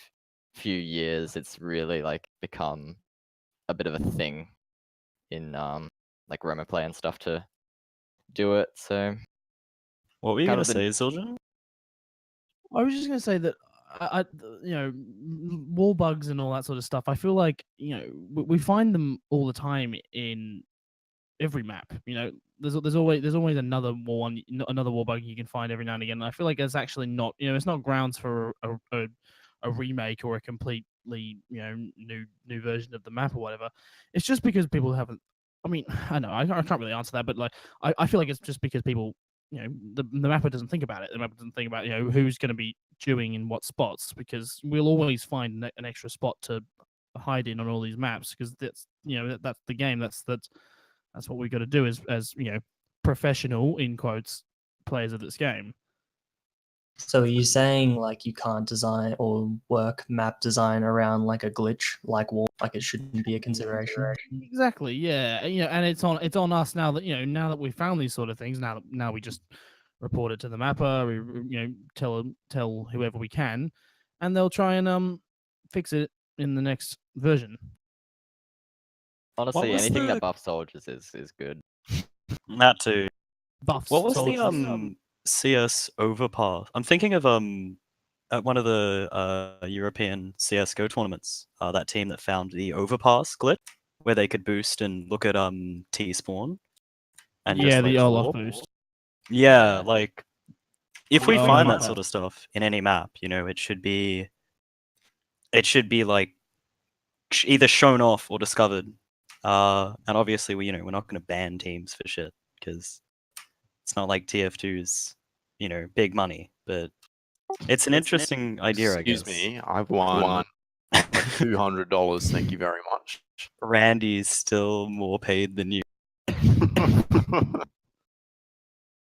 few years, it's really like become a bit of a thing in like Roma play and stuff to do it. So What were you kind gonna of the- say, Zildjian? I was just gonna say that wall bugs and all that sort of stuff. I feel like we find them all the time in every map. There's always another wall bug you can find every now and again. And I feel like it's actually not it's not grounds for a remake or a completely new version of the map or whatever. It's just because people haven't. I mean, I know I can't really answer that, but like I feel like it's just because people the mapper doesn't think about it. The mapper doesn't think about who's going to be queuing in what spots, because we'll always find an extra spot to hide in on all these maps, because that's that's the game. That's what we got to do as professional in quotes players of this game. So are you saying like you can't design or work map design around like a glitch like wall, like it shouldn't be a consideration? Exactly, yeah. And it's on us now that now that we found these sort of things. Now we just report it to the mapper. We tell whoever we can, and they'll try and fix it in the next version. honestly was anything the- that buffs soldiers is good. That too. Buffs. What was soldiers. the CS overpass? I'm thinking of at one of the European CS:GO tournaments, that team that found the overpass glitch where they could boost and look at T spawn and yeah, just the like, Olaf warp. boost. Yeah, like if we Oh, find yeah. that sort of stuff in any map, it should be like either shown off or discovered. And obviously we're not going to ban teams for shit, because it's not like TF2's big money, but it's an interesting idea, I guess. Excuse me, I've won $200. Thank you very much. Randy's still more paid than you.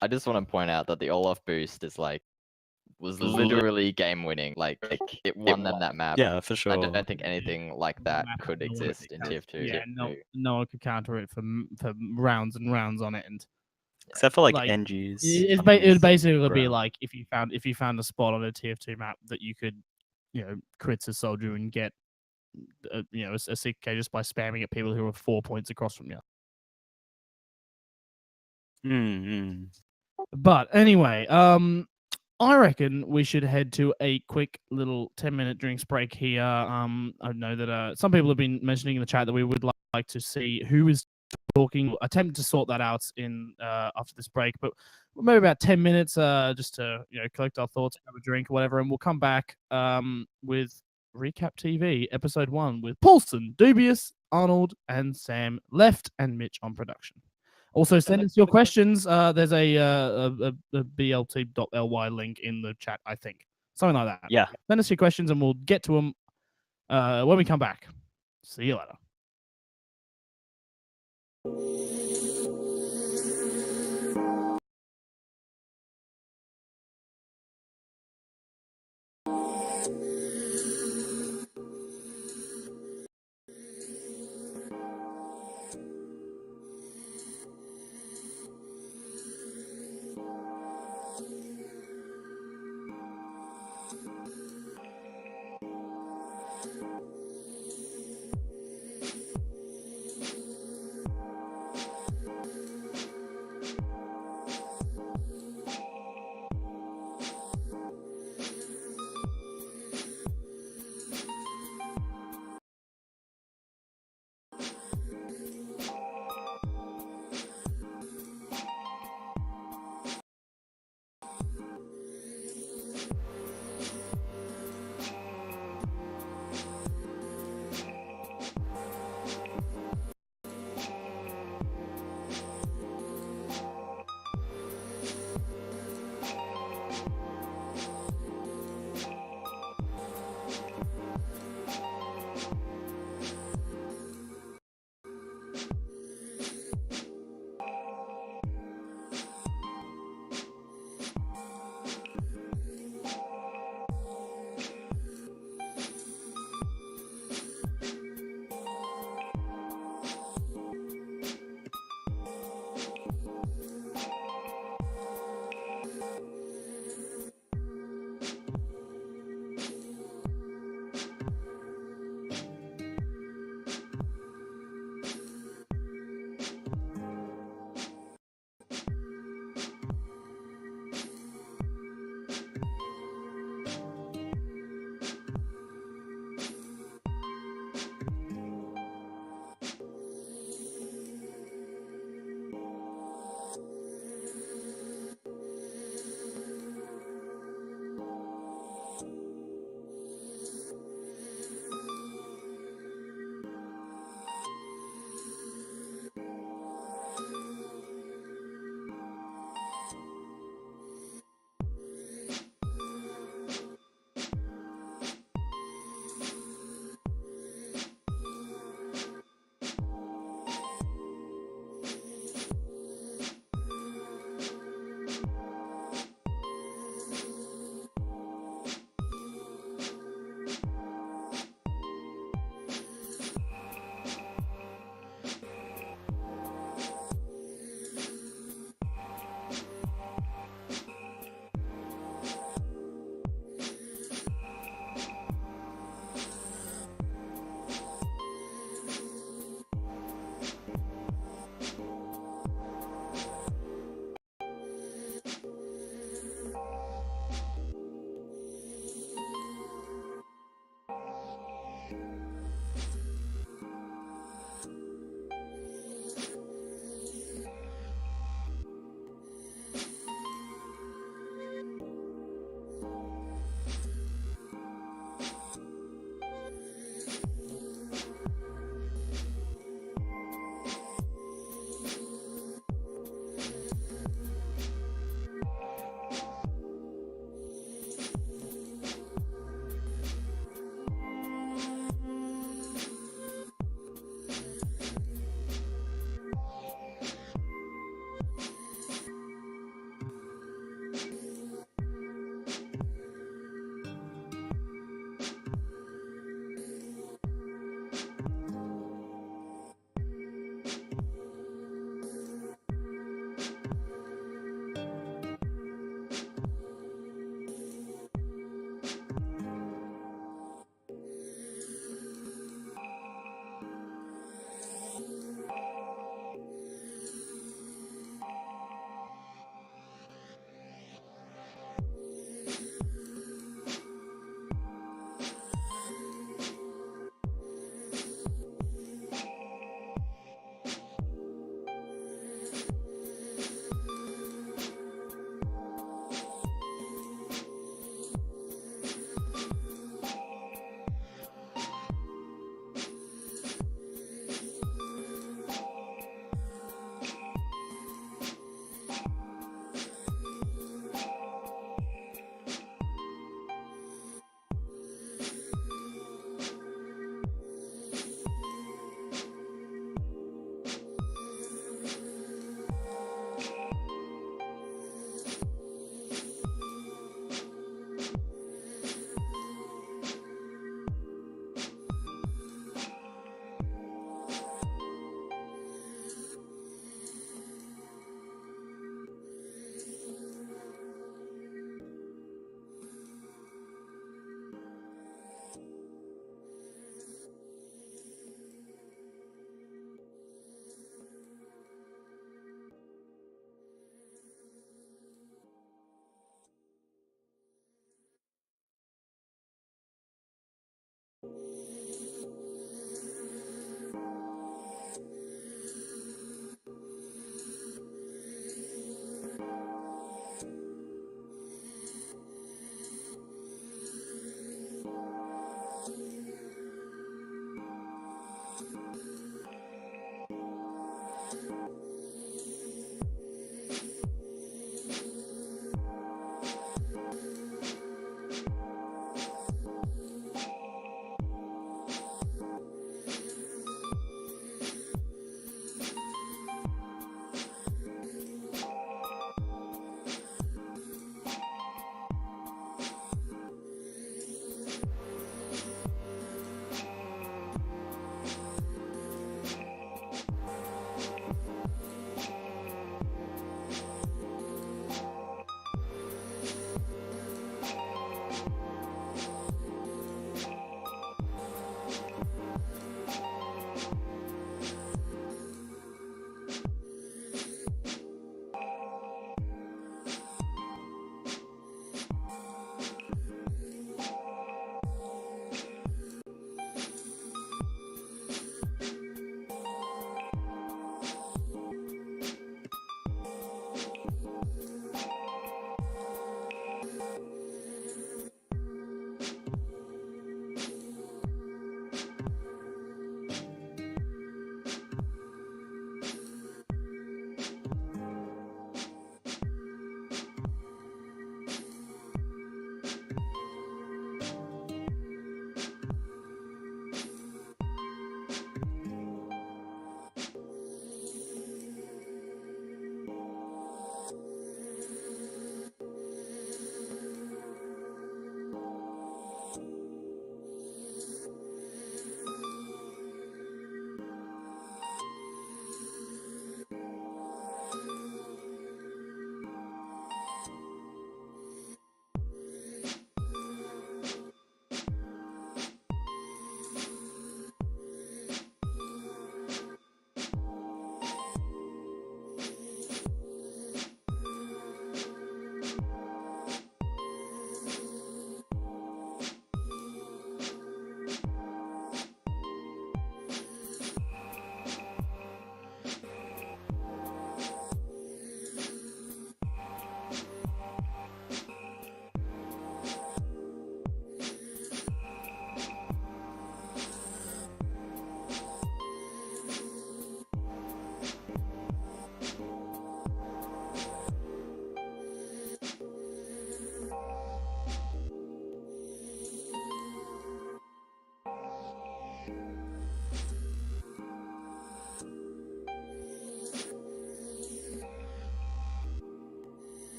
I just want to point out that the Olaf boost was literally game winning. Like it won them that map. Yeah, for sure. I don't think anything like that Map could no one exist could in counter- TF2. Yeah, no one could counter it for rounds and rounds on it, and Except for like like, NGs. it would basically be ground. like if you found a spot on a TF2 map that you could crits a soldier and get a 6k just by spamming at people who are 4 points across from you. Mm-hmm. But anyway, I reckon we should head to a quick little 10-minute drinks break here. I know that some people have been mentioning in the chat that we would like to see who is talking. We'll attempt to sort that out in after this break, but maybe about 10 minutes just to collect our thoughts, have a drink or whatever, and we'll come back with CappingTV episode 1 with Paulsen, Dubious, Arnold, and Sam left, and Mitch on production. Also, send us your questions. There's a blt.ly link in the chat, I think. Something like that. Yeah. Send us your questions and we'll get to them when we come back. See you later.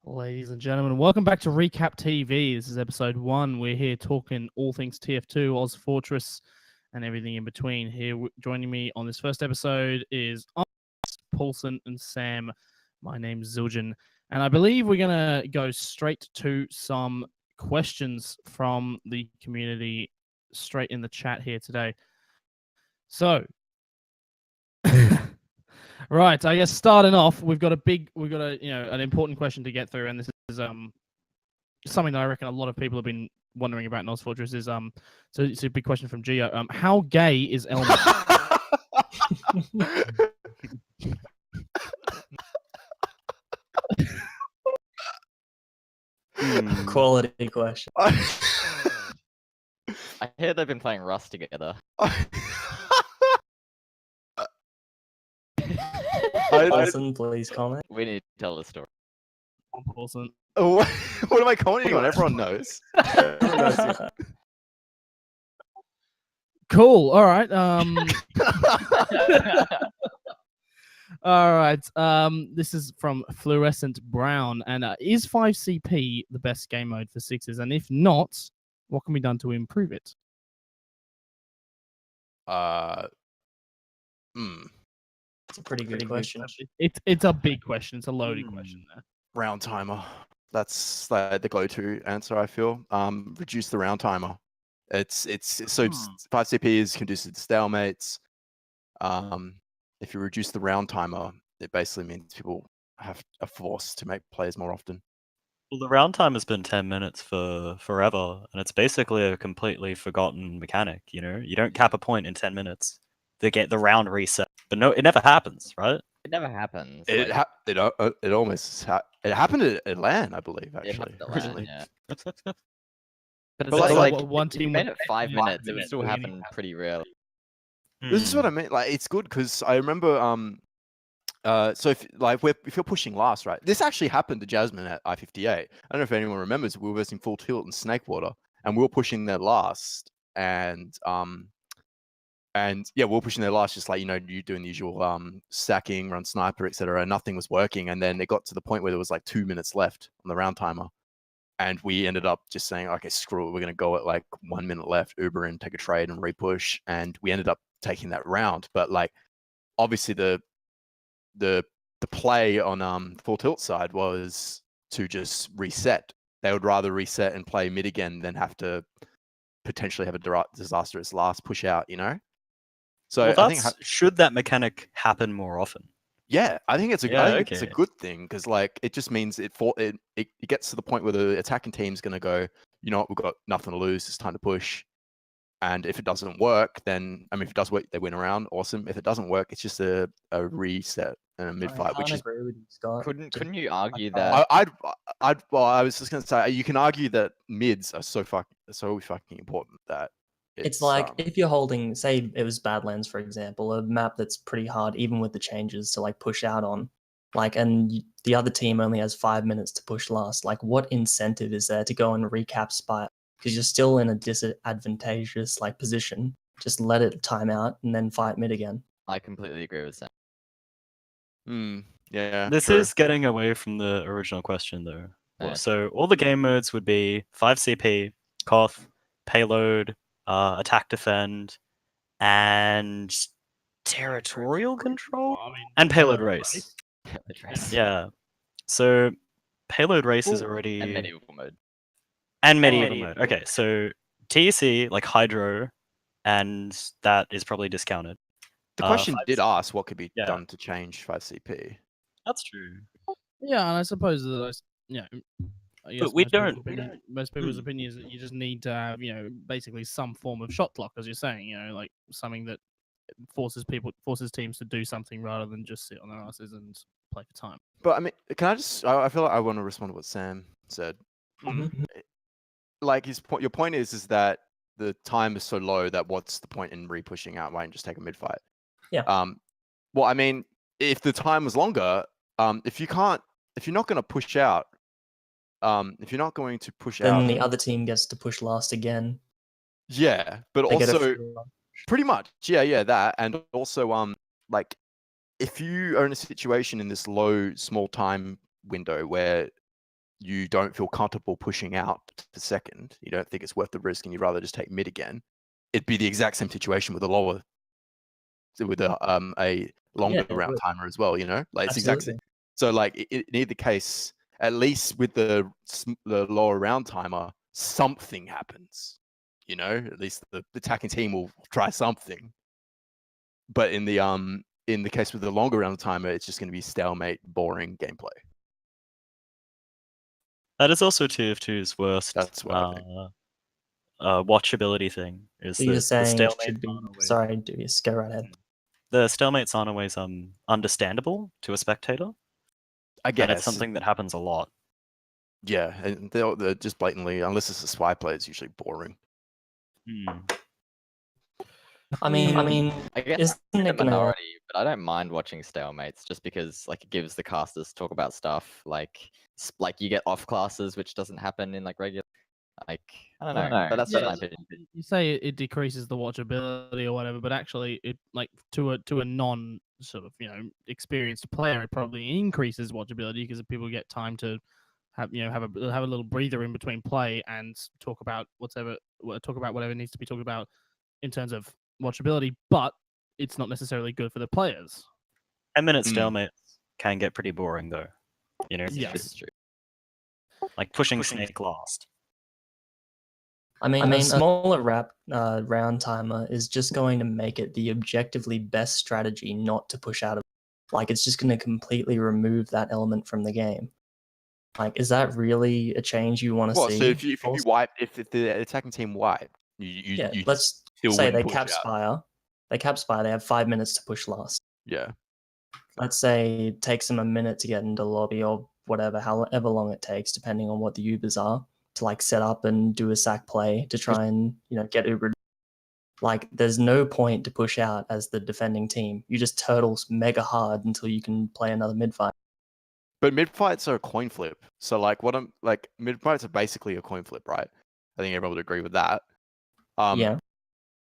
Ladies and gentlemen, welcome back to Recap TV. This is episode 1. We're here talking all things TF2, ozfortress, and everything in between. Here joining me on this first episode is Paulsen and Sam. My name's Zildjian, and I believe we're going to go straight to some questions from the community straight in the chat here today. So, right, I guess starting off, we've got an important question to get through, and this is something that I reckon a lot of people have been wondering about in ozfortress. Is so it's a big question from Geoh. How gay is Elmo? Quality question. I hear they've been playing Rust together. Paulsen, please comment. We need to tell the story. Paulsen. What am I commenting on? Everyone knows. Cool. All right. All right. This is from FlourescentBrown, and is 5CP the best game mode for sixes? And if not, what can be done to improve it? It's a pretty good question. It's a big question. It's a loaded question there. Round timer. That's the go-to answer, I feel. Reduce the round timer. It's 5CP is conducive to stalemates. If you reduce the round timer, it basically means people are forced to make plays more often. Well, the round time has been 10 minutes for forever, and it's basically a completely forgotten mechanic. You know, you don't cap a point in 10 minutes to get the round reset. But no, it never happens, right? It never happens. It happened at LAN, I believe, actually. Originally. Yeah. That's But But it's like, like one if you team made with it 5 minutes, it would minutes still doing happen pretty rarely. This is what I mean. Like, it's good because I remember. So if you're pushing last, right? This actually happened to Jasmine at I-58. I don't know if anyone remembers. We were versing full tilt and Snakewater, and we were pushing their last, and yeah, we were pushing their last, just like, you know, you doing the usual stacking, run sniper, etc. Nothing was working, and then it got to the point where there was like 2 minutes left on the round timer, and we ended up just saying, okay, screw it, we're gonna go at like 1 minute left, Uber in, take a trade, and repush, and we ended up taking that round. But like, obviously the play on the full tilt side was to just reset. They would rather reset and play mid again than have to potentially have a disastrous last push out, you know? So well, I think should that mechanic happen more often? yeah, I think it's a it's a okay. good thing, because like it just means it gets to the point where the attacking team's going to go, you know what, we've got nothing to lose, it's time to push. And if it doesn't work, then I mean, if it does work, they win a round, awesome. If it doesn't work, it's just a reset and a mid fight, which is. Agree with you, Scott. Couldn't you argue that? Well, I was just gonna say, you can argue that mids are so fucking important that It's like if you're holding, say it was Badlands, for example, a map that's pretty hard, even with the changes, to like push out on. Like, and the other team only has 5 minutes to push last. Like, what incentive is there to go and recap spite? Because you're still in a disadvantageous like position. Just let it time out and then fight mid again. I completely agree with that. Yeah. This true. is getting away from the original question, though. Yeah. So all the game modes would be 5CP, Koth, Payload, Attack Defend, and Territorial Control? And Payload Race. Yeah. So Payload Race is already... And medieval mode. And medieval mode. Okay, so TEC, like Hydro, and that is probably discounted. The question 5CP did ask what could be yeah. done to change 5CP. That's true. Yeah, and I suppose that I guess But we most people's opinion is that you just need to have, you know, basically some form of shot clock, as you're saying, you know, like something that forces teams to do something rather than just sit on their asses and play for time. But I mean, can I just? I feel like I want to respond to what Sam said. Like your point is that the time is so low that what's the point in re-pushing out? Why don't you just take a mid fight? Yeah. Well, I mean, if the time was longer, if you're not going to push out, if you're not going to push out, then the other team gets to push last again. Yeah, but They get a also free run. pretty much, yeah, that, and also like if you are in a situation in this low small time window where you don't feel comfortable pushing out to second, you don't think it's worth the risk, and you'd rather just take mid again, it'd be the exact same situation with a longer it round would. timer as well. Like it's exactly. Absolutely. So like in either case, at least with the lower round timer, something happens. At least the attacking team will try something. But in the case with the longer round timer, it's just going to be stalemate, boring gameplay. That is also TF2's worst That's what I think. watchability thing. Is So you're that the saying it stalemates should be. aren't always- Sorry, Dubious, go right ahead. The stalemates aren't always understandable to a spectator, I guess and it's something that happens a lot. Yeah, and they're just blatantly, unless it's a spy play, it's usually boring. Hmm. I mean, I guess isn't I'm in it the gonna? minority, but I don't mind watching stalemates just because like it gives the casters to talk about stuff like you get off classes, which doesn't happen in like regular. Like I don't know, but that's just my opinion. You say it decreases the watchability or whatever, but actually, it like to a non sort of experienced player, it probably increases watchability because people get time to have a little breather in between play and talk about whatever needs to be talked about in terms of watchability. But it's not necessarily good for the players. 10-minute stalemates can get pretty boring though. Yes. It's true. Like pushing snake last. I mean, a smaller round timer is just going to make it the objectively best strategy not to push out of. Like, it's just going to completely remove that element from the game. Like, is that really a change you want to Well, see? so if you Paulsen? wipe, if the attacking team wiped, you let's still say wouldn't they push cap out. spire. They cap spire. They have 5 minutes to push last. Yeah. Let's say it takes them a minute to get into lobby or whatever, however long it takes, depending on what the Ubers are, to like set up and do a sack play to try and get Ubered. Like, there's no point to push out as the defending team. You just turtle mega hard until you can play another mid fight. But mid fights are a coin flip. So like mid fights are basically a coin flip, right? I think everyone would agree with that. Yeah.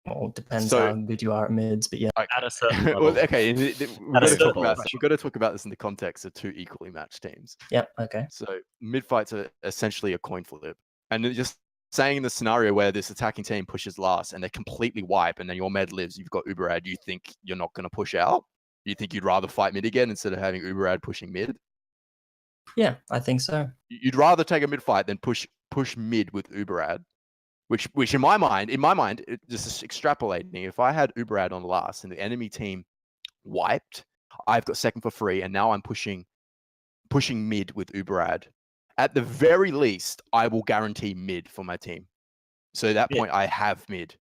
Well, it depends so- how good you are at mids, but yeah. At a certain Well, level. okay, we've got to talk about this in the context of two equally matched teams. Yep. Okay. So mid fights are essentially a coin flip, and just saying in the scenario where this attacking team pushes last and they completely wipe, and then your med lives, you've got Uberad. You think you're not going to push out? You think you'd rather fight mid again instead of having Uberad pushing mid? Yeah, I think so. You'd rather take a mid fight than push mid with Uberad, which in my mind, just extrapolating, if I had Uberad on last and the enemy team wiped, I've got second for free, and now I'm pushing mid with Uberad. At the very least, I will guarantee mid for my team. So at that point, I have mid.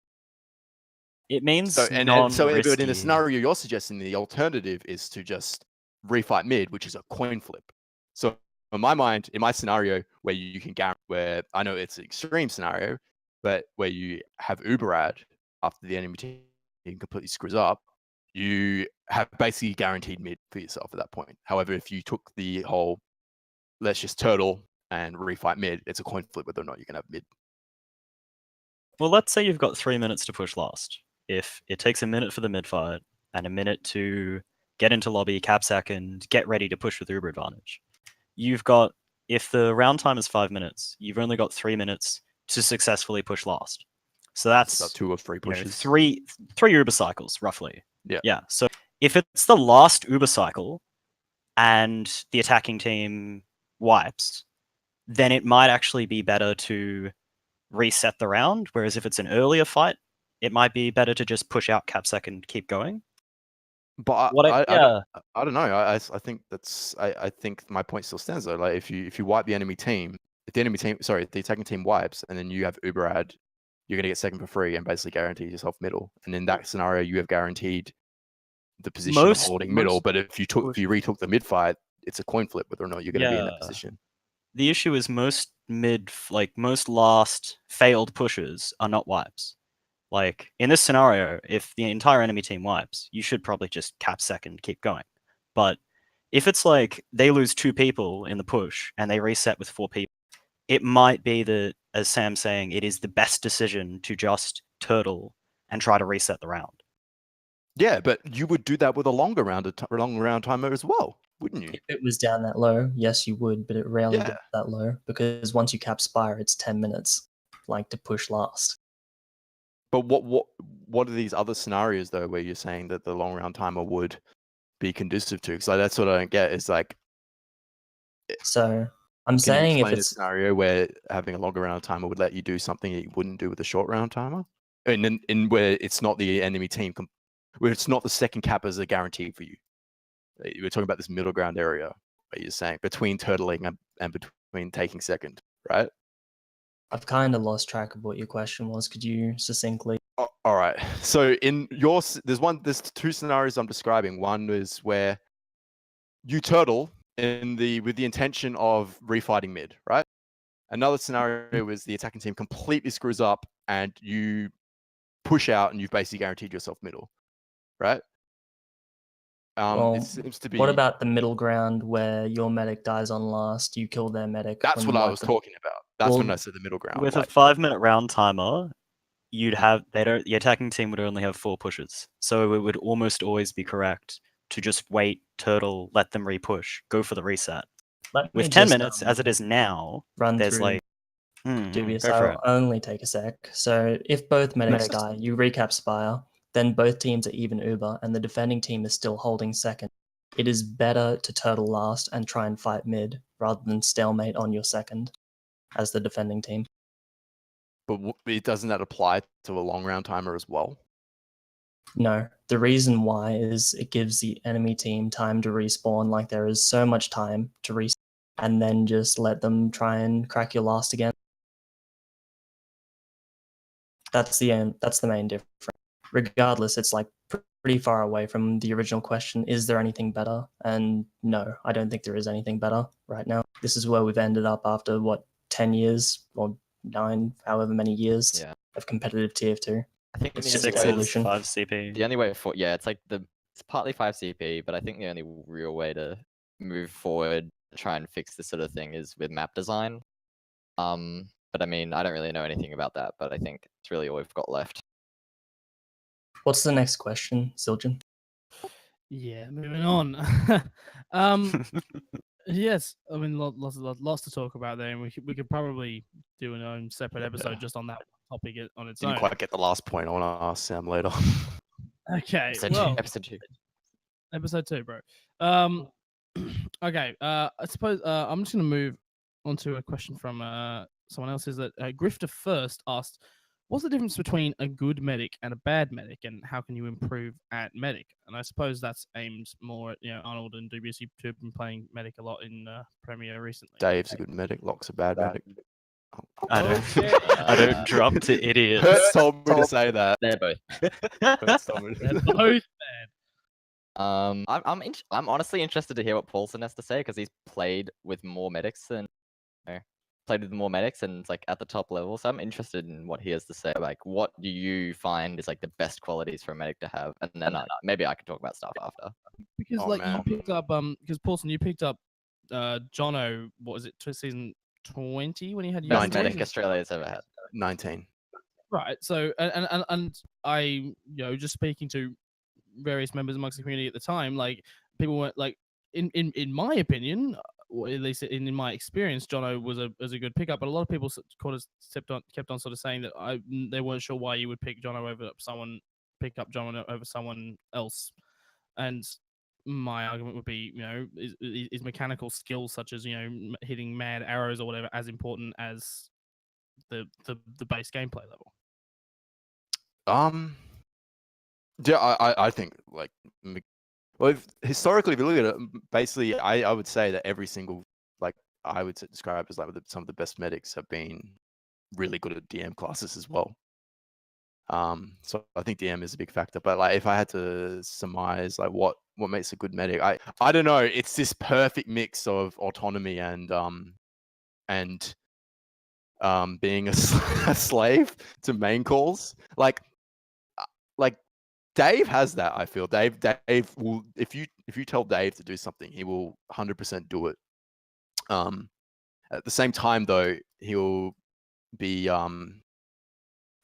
It means So in the scenario you're suggesting, the alternative is to just refight mid, which is a coin flip. So in my mind, in my scenario, where you can guarantee, where I know it's an extreme scenario, but where you have Uberad after the enemy team completely screws up, you have basically guaranteed mid for yourself at that point. However, if you took the whole, let's just turtle and refight mid, it's a coin flip whether or not you can have mid. Well, let's say you've got 3 minutes to push last. If it takes a minute for the mid fight and a minute to get into lobby, cap second, get ready to push with Uber advantage, you've got, if the round time is 5 minutes, you've only got 3 minutes to successfully push last. So that's about 2 or 3 pushes. Three Uber cycles, roughly. Yeah. Yeah. So if it's the last Uber cycle and the attacking team wipes, then it might actually be better to reset the round. Whereas if it's an earlier fight, it might be better to just push out cap second, keep going. But I don't know. I think I think my point still stands though. Like if you wipe the enemy team, if the attacking team wipes, and then you have Uberad, you're gonna get second for free and basically guarantee yourself middle. And in that scenario, you have guaranteed the position of holding middle. But if you retook the mid fight, it's a coin flip whether or not you're gonna be in that position. The issue is most last failed pushes are not wipes. Like in this scenario, if the entire enemy team wipes, you should probably just cap second, keep going. But if it's like they lose 2 people in the push and they reset with 4 people, it might be that, as Sam's saying, it is the best decision to just turtle and try to reset the round. Yeah, but you would do that with a longer round timer as well. wouldn't you? If it was down that low, yes, you would, but it rarely Yeah. gets that low because once you cap Spire, it's 10 minutes, like to push last. But what are these other scenarios though, where you're saying that the long round timer would be conducive to? Because like, that's what I don't get. Is like, So I'm can you saying if explain a it's scenario where having a longer round timer would let you do something that you wouldn't do with a short round timer, and in where it's not the enemy team, where it's not the second cap as a guarantee for you. We're talking about this middle ground area where you're saying between turtling and between taking second, right? I've kind of lost track of what your question was. Could you succinctly? All right. So in your there's two scenarios I'm describing. One is where you turtle with the intention of refighting mid, right? Another scenario is the attacking team completely screws up and you push out and you've basically guaranteed yourself middle, right? Well, It seems to be. what about the middle ground where your medic dies on last, you kill their medic? That's when what you I wipe was them? talking about. That's when Well, I said the middle ground. With a like, 5-minute round timer, the attacking team would only have 4 pushes. So it would almost always be correct to just wait, turtle, let them repush, go for the reset. Let me With 10 just, minutes, as it is now, run there's through like Dubious. go for it. I'll only take a sec. So if both medics die, you recap Spire, then both teams are even Uber, and the defending team is still holding second. It is better to turtle last and try and fight mid rather than stalemate on your second as the defending team. but doesn't that apply to a long round timer as well? No, the reason why is it gives the enemy team time to respawn. Like there is so much time to respawn, and then just let them try and crack your last again. That's the main difference. Regardless, it's like pretty far away from the original question. Is there anything better? And no, I don't think there is anything better right now. This is where we've ended up after 10 years or 9, however many years Yeah. of competitive TF2. I think It's the just only a way- solution. 5 CP. The only way for it's like it's partly 5 CP, but I think the only real way to move forward to try and fix this sort of thing is with map design. But I mean, I don't really know anything about that, but I think it's really all we've got left. What's the next question, Zildjian? Yeah, moving on. Yes, I mean lots to talk about there, and we could probably do an own separate episode just on that topic on its Didn't own. quite get the last point. I want to ask Sam later. Okay, Episode well, 2. Episode 2. episode 2, bro. Okay, I suppose I'm just gonna move on to a question from someone else. Is that Grifta first asked, what's the difference between a good medic and a bad medic, and how can you improve at medic? And I suppose that's aimed more at Arnold and Dubious. You two have been playing medic a lot in Premier recently. Dave's a good medic. Locke's a bad medic. I don't. Okay. I don't drop to idiots. Hertz told me to say that. They're both. Hertz told me to- They're both bad. I'm honestly interested to hear what Paulsen has to say because he's played with more medics and it's like at the top level. So I'm interested in what he has to say. Like, what do you find is like the best qualities for a medic to have? And then maybe I can talk about stuff after. Because you picked up because Paulsen, you picked up Jono. What was it? Season 20 when he had Best your medic Australia's ever had. 19. Right. So and I just speaking to various members amongst the community at the time, like people weren't like in my opinion, or at least in my experience, Jono was a good pickup, but a lot of people kept on sort of saying that they weren't sure why you would pick Jono over pick up Jono over someone else, and my argument would be, is mechanical skills such as hitting mad arrows or whatever as important as the base gameplay level. Yeah, I think like, well, historically, if you look at it, basically, I would say that every single, like, I would describe as like some of the best medics have been really good at DM classes as well. So I think DM is a big factor. But like, if I had to surmise like what makes a good medic, I don't know. It's this perfect mix of autonomy and being a slave to main calls. Like Dave has that. I feel Dave will, if you tell Dave to do something, he will 100% do it. At the same time, though, he'll be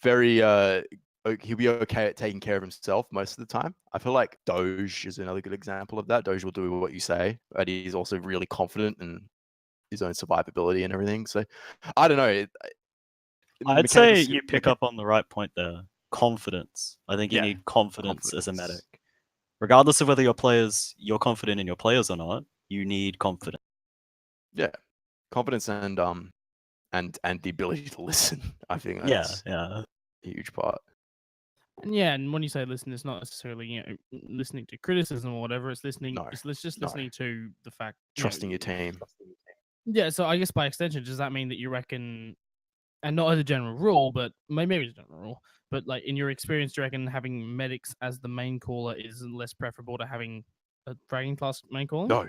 very he'll be okay at taking care of himself most of the time. I feel like Doge is another good example of that. Doge will do what you say, but he's also really confident in his own survivability and everything. So I don't know. I'd say you pick up on the right point there. Confidence. I think you Yeah, need confidence as a medic. Regardless of whether you're confident in your players or not, you need confidence. Yeah, confidence and the ability to listen. I think that's Yeah. a huge part. And yeah, and when you say listen, it's not necessarily listening to criticism or whatever. It's listening. No, It's just no. listening to the fact. Trusting your team. Yeah. So I guess by extension, does that mean that you reckon, and not as a general rule, but maybe it's a general rule, but like in your experience, do you reckon having medics as the main caller is less preferable to having a fragging class main caller? No.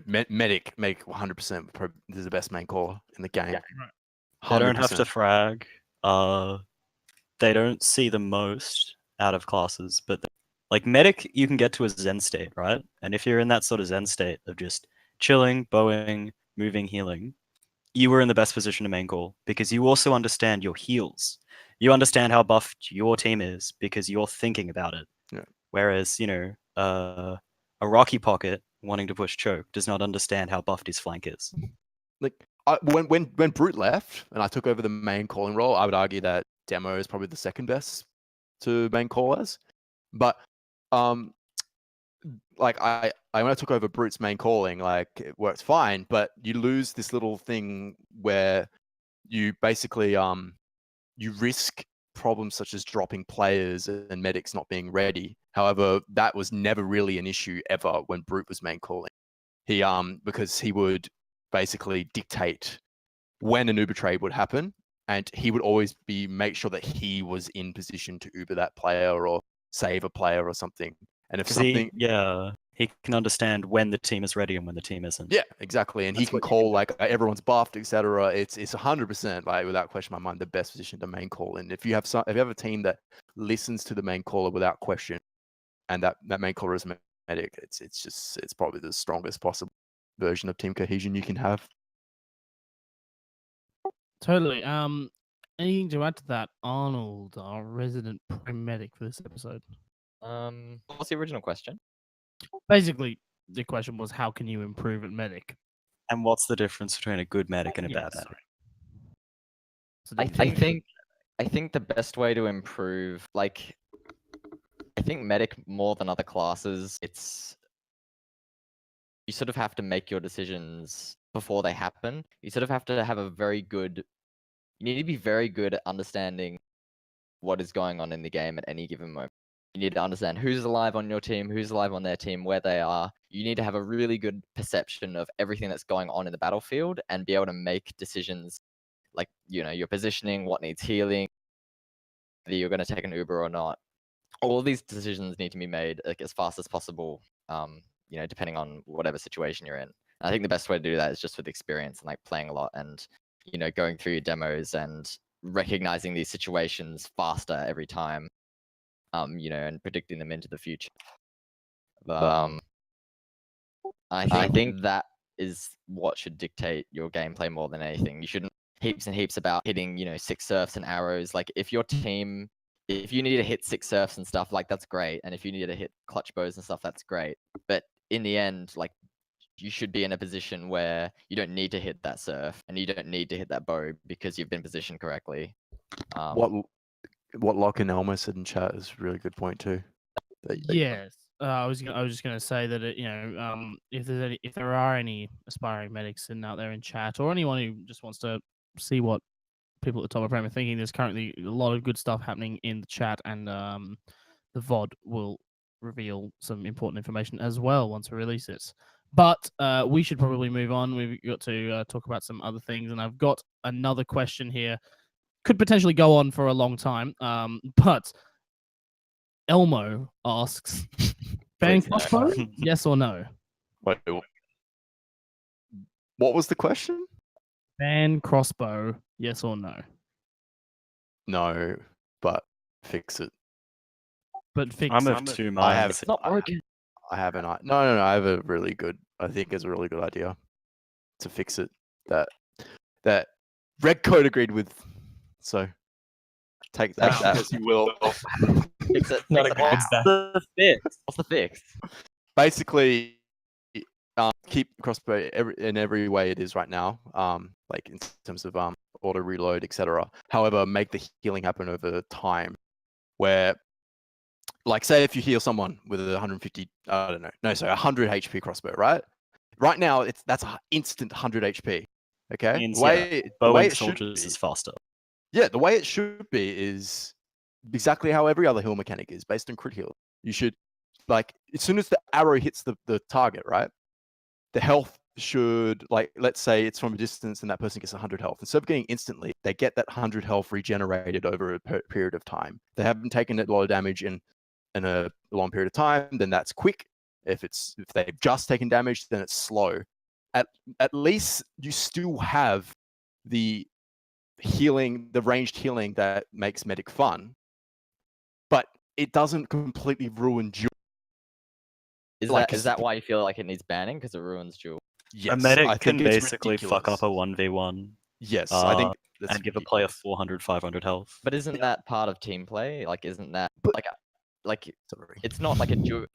Medic 100% is the best main caller in the game. Right. They don't have to 100%. frag. They don't see the most out of classes, but like medic, you can get to a zen state, right? And if you're in that sort of zen state of just chilling, bowing, moving, healing, you were in the best position to main call because you also understand your heals. You understand how buffed your team is because you're thinking about it. Yeah. Whereas, a Rocky Pocket wanting to push choke does not understand how buffed his flank is. Like when Brute left and I took over the main calling role, I would argue that Demo is probably the second best to main call as. But like I when I took over Brute's main calling, like it works fine, but you lose this little thing where you basically you risk problems such as dropping players and medics not being ready. However, that was never really an issue ever when Brute was main calling. He because he would basically dictate when an Uber trade would happen, and he would always make sure that he was in position to Uber that player or save a player or something. And if something, he can understand when the team is ready and when the team isn't. yeah, exactly, and he can call like everyone's buffed, etc. It's 100% like without question in my mind the best position to main call. And if you have a team that listens to the main caller without question, and that main caller is medic, it's probably the strongest possible version of team cohesion you can have. Totally. Anything to add to that, Arnold, our resident prem medic for this episode? What's the original question? Basically, the question was, how can you improve at medic? And what's the difference between a good medic and a bad medic? So I think the best way to improve, like, I think medic more than other classes, you sort of have to make your decisions before they happen. You sort of have to have you need to be very good at understanding what is going on in the game at any given moment. You need to understand who's alive on your team, who's alive on their team, where they are. You need to have a really good perception of everything that's going on in the battlefield and be able to make decisions like, your positioning, what needs healing, whether you're going to take an Uber or not. All of these decisions need to be made like as fast as possible, depending on whatever situation you're in. And I think the best way to do that is just with experience and like playing a lot and, going through your demos and recognizing these situations faster every time, and predicting them into the future. I think that is what should dictate your gameplay more than anything. You shouldn't heaps and heaps about hitting, 6 surfs and arrows. Like if your team, if you need to hit 6 surfs and stuff, like that's great. And if you need to hit clutch bows and stuff, that's great. But in the end, like you should be in a position where you don't need to hit that surf and you don't need to hit that bow because you've been positioned correctly. What Locke and Elmo said in chat is a really good point too. Yes, I was just gonna say that if there are any aspiring medics sitting out there in chat or anyone who just wants to see what people at the top of Prem are thinking, there's currently a lot of good stuff happening in the chat, and the VOD will reveal some important information as well once we release it. But we should probably move on. We've got to talk about some other things, and I've got another question here. Could potentially go on for a long time, but Elmo asks, ban Crossbow, yes or no? Wait, what was the question? Ban Crossbow, yes or no? No, but fix it. But fix I'm it. of two I have. minds. It's not broken. I have an. No. I have a really good. I think it's a really good idea to fix it. That Redcoat agreed with. So Take that Wow. as you will. Fix it. Not Fix a it good how? stat. The fix. What's the fix? Basically, keep crossbow in every way it is right now. Like in terms of auto reload, etc. However, make the healing happen over time. Where, like, say if you heal someone with a 150, I don't know, no, sorry, 100 HP crossbow, right? Right now, that's an instant 100 HP. Okay, Means, the way Bowing it should soldiers be, is faster. yeah, the way it should be is exactly how every other heal mechanic is, based on crit heal. You should, like, as soon as the arrow hits the target, right? The health should, like, let's say it's from a distance and that person gets 100 health. Instead of getting instantly, they get that 100 health regenerated over a period of time. They haven't taken a lot of damage in a long period of time, then that's quick. If they've just taken damage, then it's slow. At least you still have the healing, the ranged healing that makes medic fun, but it doesn't completely ruin duel. Is that why you feel like it needs banning? Because it ruins duel. Yes, A medic I can think it's basically fuck up a ridiculous. 1v1 Yes, I think that's and give a player ridiculous. 400, 500 health. But isn't that part of team play? Like, isn't that But- like Sorry. it's not like a duel?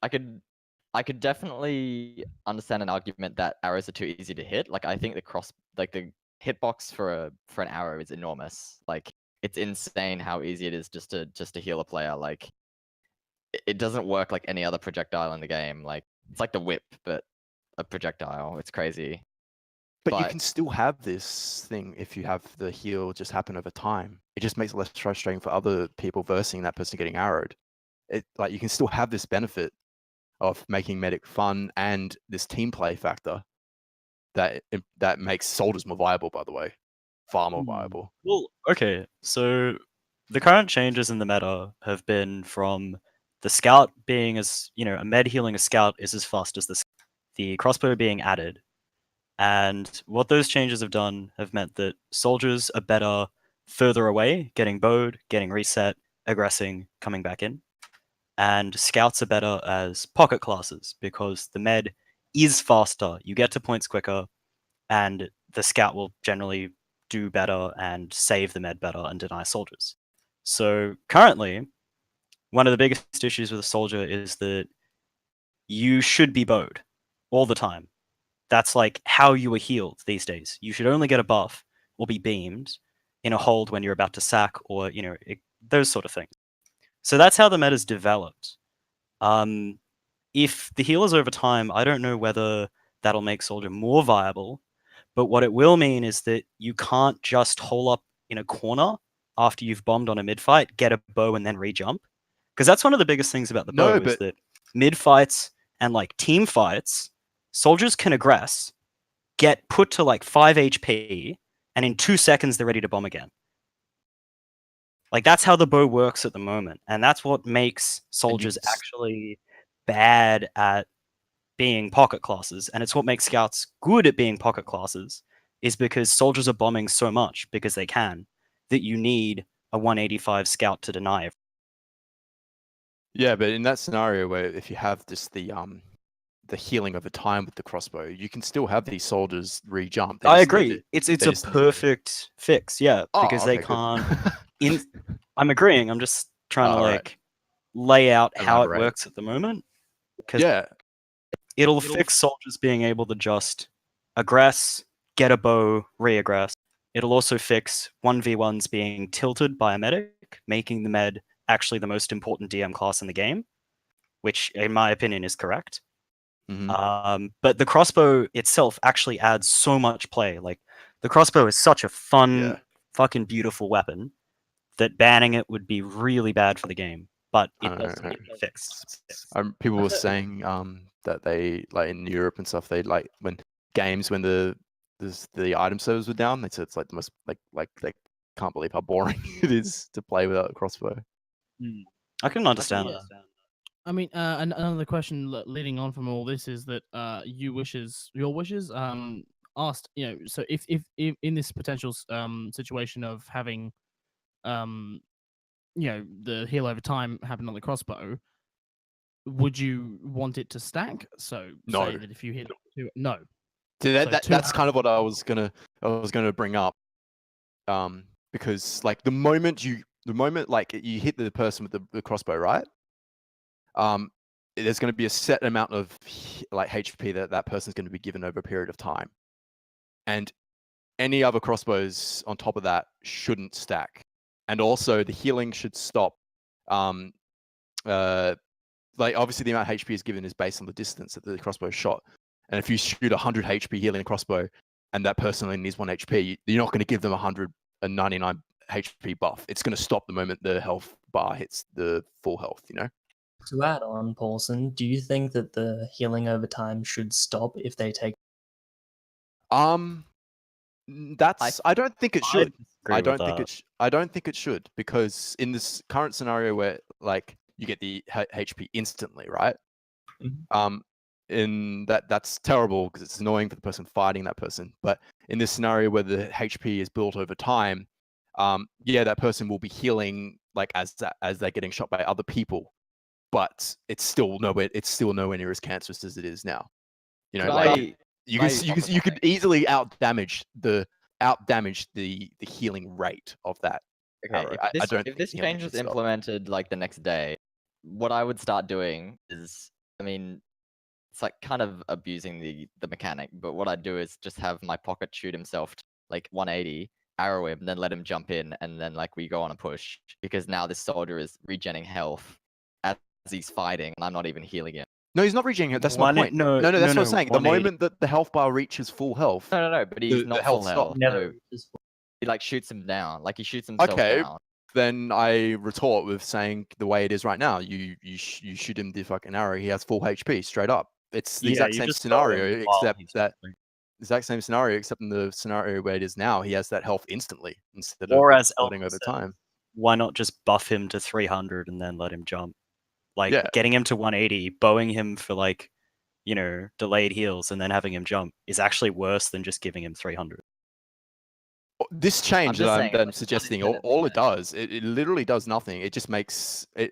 I could definitely understand an argument that arrows are too easy to hit. Like, I think the hitbox for an arrow is enormous. Like, it's insane how easy it is just to heal a player. Like, it doesn't work like any other projectile in the game. Like, it's like the whip, but a projectile. It's crazy. But you But- can still have this thing if you have the heal just happen over time. It just makes it less frustrating for other people versing that person getting arrowed. Like, you can still have this benefit of making medic fun and this team play factor that makes soldiers more viable, by the way. Far more viable. Well, okay, so the current changes in the meta have been from the scout being a med healing a scout is as fast as the crossbow being added. And what those changes have done have meant that soldiers are better further away, getting bowed, getting reset, aggressing, coming back in. And scouts are better as pocket classes because the med is faster. You get to points quicker, and the scout will generally do better and save the med better and deny soldiers. So currently, one of the biggest issues with a soldier is that you should be bowed all the time. That's like how you are healed these days. You should only get a buff or be beamed in a hold when you're about to sack or, those sort of things. So that's how the meta's developed. If the healers over time, I don't know whether that'll make soldier more viable, but what it will mean is that you can't just hole up in a corner after you've bombed on a mid fight, get a bow, and then re-jump. Because that's one of the biggest things about the bow is that mid fights and like team fights, soldiers can aggress, get put to like 5 HP, and in 2 seconds they're ready to bomb again. Like, that's how the bow works at the moment, and that's what makes soldiers actually bad at being pocket classes, and it's what makes scouts good at being pocket classes, is because soldiers are bombing so much, because they can, that you need a 185 scout to deny. Yeah, but in that scenario where if you have just the healing over time with the crossbow, you can still have these soldiers re-jump. I agree. It's a perfect fix, yeah, because they okay, can't. I'm agreeing. I'm just trying to right. lay out how it Elaborate. works at the moment. Because Yeah, it'll fix soldiers being able to just aggress, get a bow, re-aggress. It'll also fix 1v1s being tilted by a medic, making the med actually the most important DM class in the game, which in my opinion is correct. But the crossbow itself actually adds so much play. Like, the crossbow is such a fun, fucking beautiful weapon that banning it would be really bad for the game. But it does fix. People were saying that they, like, in Europe and stuff, they like when the item servers were down. They said it's like the most like they can't believe how boring it is to play without a crossbow. I can understand that. I mean, another question leading on from all this is that your wishes asked, so if in this potential situation of having the heal over time happen on the crossbow, would you want it to stack? So No. say that if you hit no. That's kind of what I was gonna bring up. Because like the moment the moment like you hit the person with the crossbow, right? There's going to be a set amount of like HP that person's going to be given over a period of time, and any other crossbows on top of that shouldn't stack. And also the healing should stop. Like obviously the amount of HP is given is based on the distance that the crossbow is shot. And if you shoot 100 HP healing crossbow and that person only needs 1 HP, you're not going to give them 199 HP buff. It's going to stop the moment the health bar hits the full health, you know? To add on, Paulsen, do you think that the healing over time should stop if they take? That's I don't think it should. I don't think it. I don't think it should, because in this current scenario where like you get the HP instantly, right? Mhm. In that's terrible because it's annoying for the person fighting that person. But in this scenario where the HP is built over time, yeah, that person will be healing like as they're getting shot by other people, but it's still nowhere near as cancerous as it is now. You know, Could like you I could easily out damage the healing rate of that. Okay, arrow. if I don't if think this healing change should was stop. implemented like the next day, what I would start doing is, I mean, it's like kind of abusing the mechanic, but what I'd do is just have my pocket shoot himself like 180, arrow him, then let him jump in, and then like we go on a push, because now this soldier is regenerating health as he's fighting, and I'm not even healing him. No, he's not reaching it. That's my point. No, that's what I'm saying. The 180. moment that the health bar reaches full health, No, but he's the not health full health. stops. No, he like shoots him down, like he shoots himself Okay. down. Then I retort with saying the way it is right now. You shoot him the fucking arrow. He has full HP straight up. It's the exact same scenario, except that exact same scenario, except in the scenario where it is now, he has that health instantly instead Or of as building Elmo over said, time. why not just buff him to 300 and then let him jump? Like Yeah. getting him to 180, bowing him for like, you know, delayed heals and then having him jump is actually worse than just giving him 300. This change just that saying, I'm like, suggesting, what is all it does, it literally does nothing. It just makes it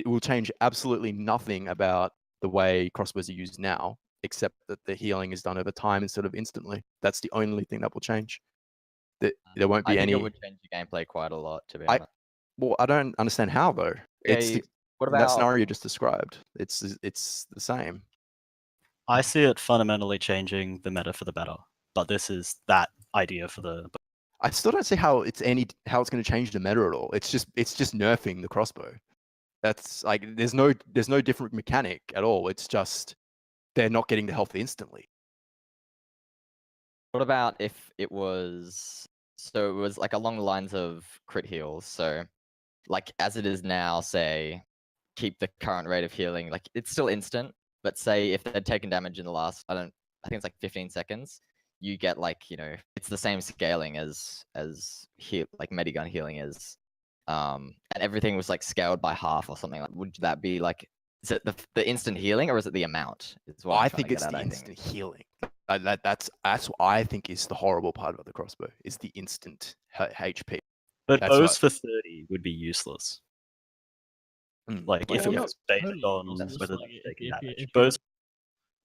will change absolutely nothing about the way crossbows are used now, except that the healing is done over time instead of instantly. That's the only thing that will change. That there won't I be think any. it would change the gameplay quite a lot, to be I- honest. Well, I don't understand how though. Okay, what that about scenario you just described. It's the same. I see it fundamentally changing the meta for the better, but this is that idea for the. I still don't see how it's going to change the meta at all. It's just nerfing the crossbow. That's like there's no different mechanic at all. It's just they're not getting the health instantly. what about if it was like along the lines of crit heals? So like as it is now, say keep the current rate of healing, like it's still instant, but say if they'd taken damage in the last, I think it's like 15 seconds, you get like, you know, it's the same scaling as like Medigun healing is. And everything was like scaled by half or something. Like, would that be like, is it the instant healing or is it the amount? Is what I'm I trying think to it's get the at, instant healing. That's what I think is the horrible part of the crossbow is the instant HP. But That's bows what- for 30 would be useless. Like if Well, it not was based totally on useless, whether like, they're taking damage. if Bows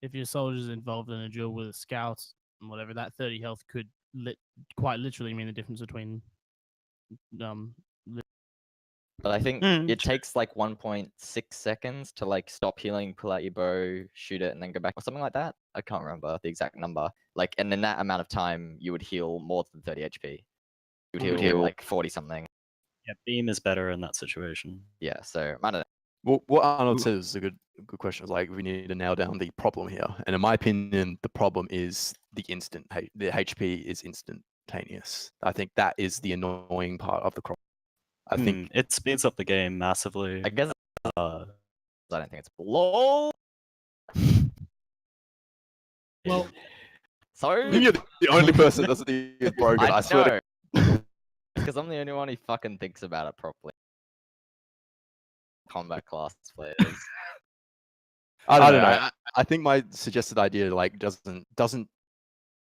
if your soldier's involved in a duel with a scout and whatever, that 30 health could quite literally mean the difference between But I think Mm, it takes like 1.6 seconds to like stop healing, pull out your bow, shoot it, and then go back or something like that. I can't remember the exact number. Like, and in that amount of time, you would heal more than 30 HP. You would heal like 40 something. yeah, beam is better in that situation. Yeah, so I don't know. Well, what Arnold says is a good question. It's like we need to nail down the problem here, and in my opinion, the problem is the HP is instantaneous. I think that is the annoying part of the cross. I think it speeds up the game massively. I guess Uh, I don't think it's LOL. Well, Sorry. you're the only person that doesn't think it's broken. I swear. Because I'm the only one who fucking thinks about it properly. Combat class players. I don't know. I think my suggested idea like doesn't.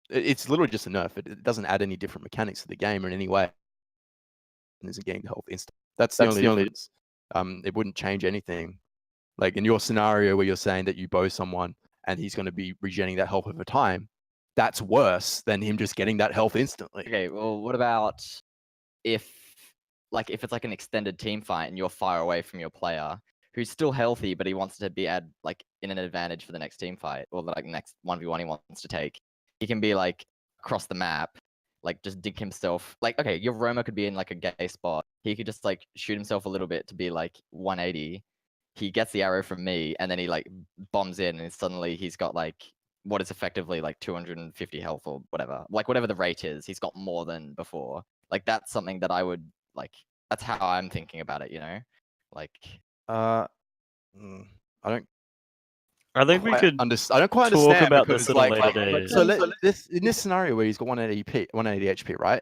It's literally just a nerf. It doesn't add any different mechanics to the game in any way. And isn't getting the health instant. That's the only difference. It wouldn't change anything. Like in your scenario where you're saying that you bow someone and he's going to be regenerating that health over time, that's worse than him just getting that health instantly. Okay, well, what about if like if it's like an extended team fight and you're far away from your player who's still healthy, but he wants to be like in an advantage for the next team fight or like next 1v1 he wants to take, he can be like across the map, like just dig himself. Like, okay, your Roma could be in like a gay spot. He could just like shoot himself a little bit to be like 180. He gets the arrow from me, and then he like bombs in, and suddenly he's got like what is effectively like 250 health or whatever. Like whatever the rate is, he's got more than before. Like that's something that I would like. That's how I'm thinking about it, you know? Like I don't I think we quite could I don't quite talk understand about because this at a like later date. so this in this scenario where he's got 180 HP, right?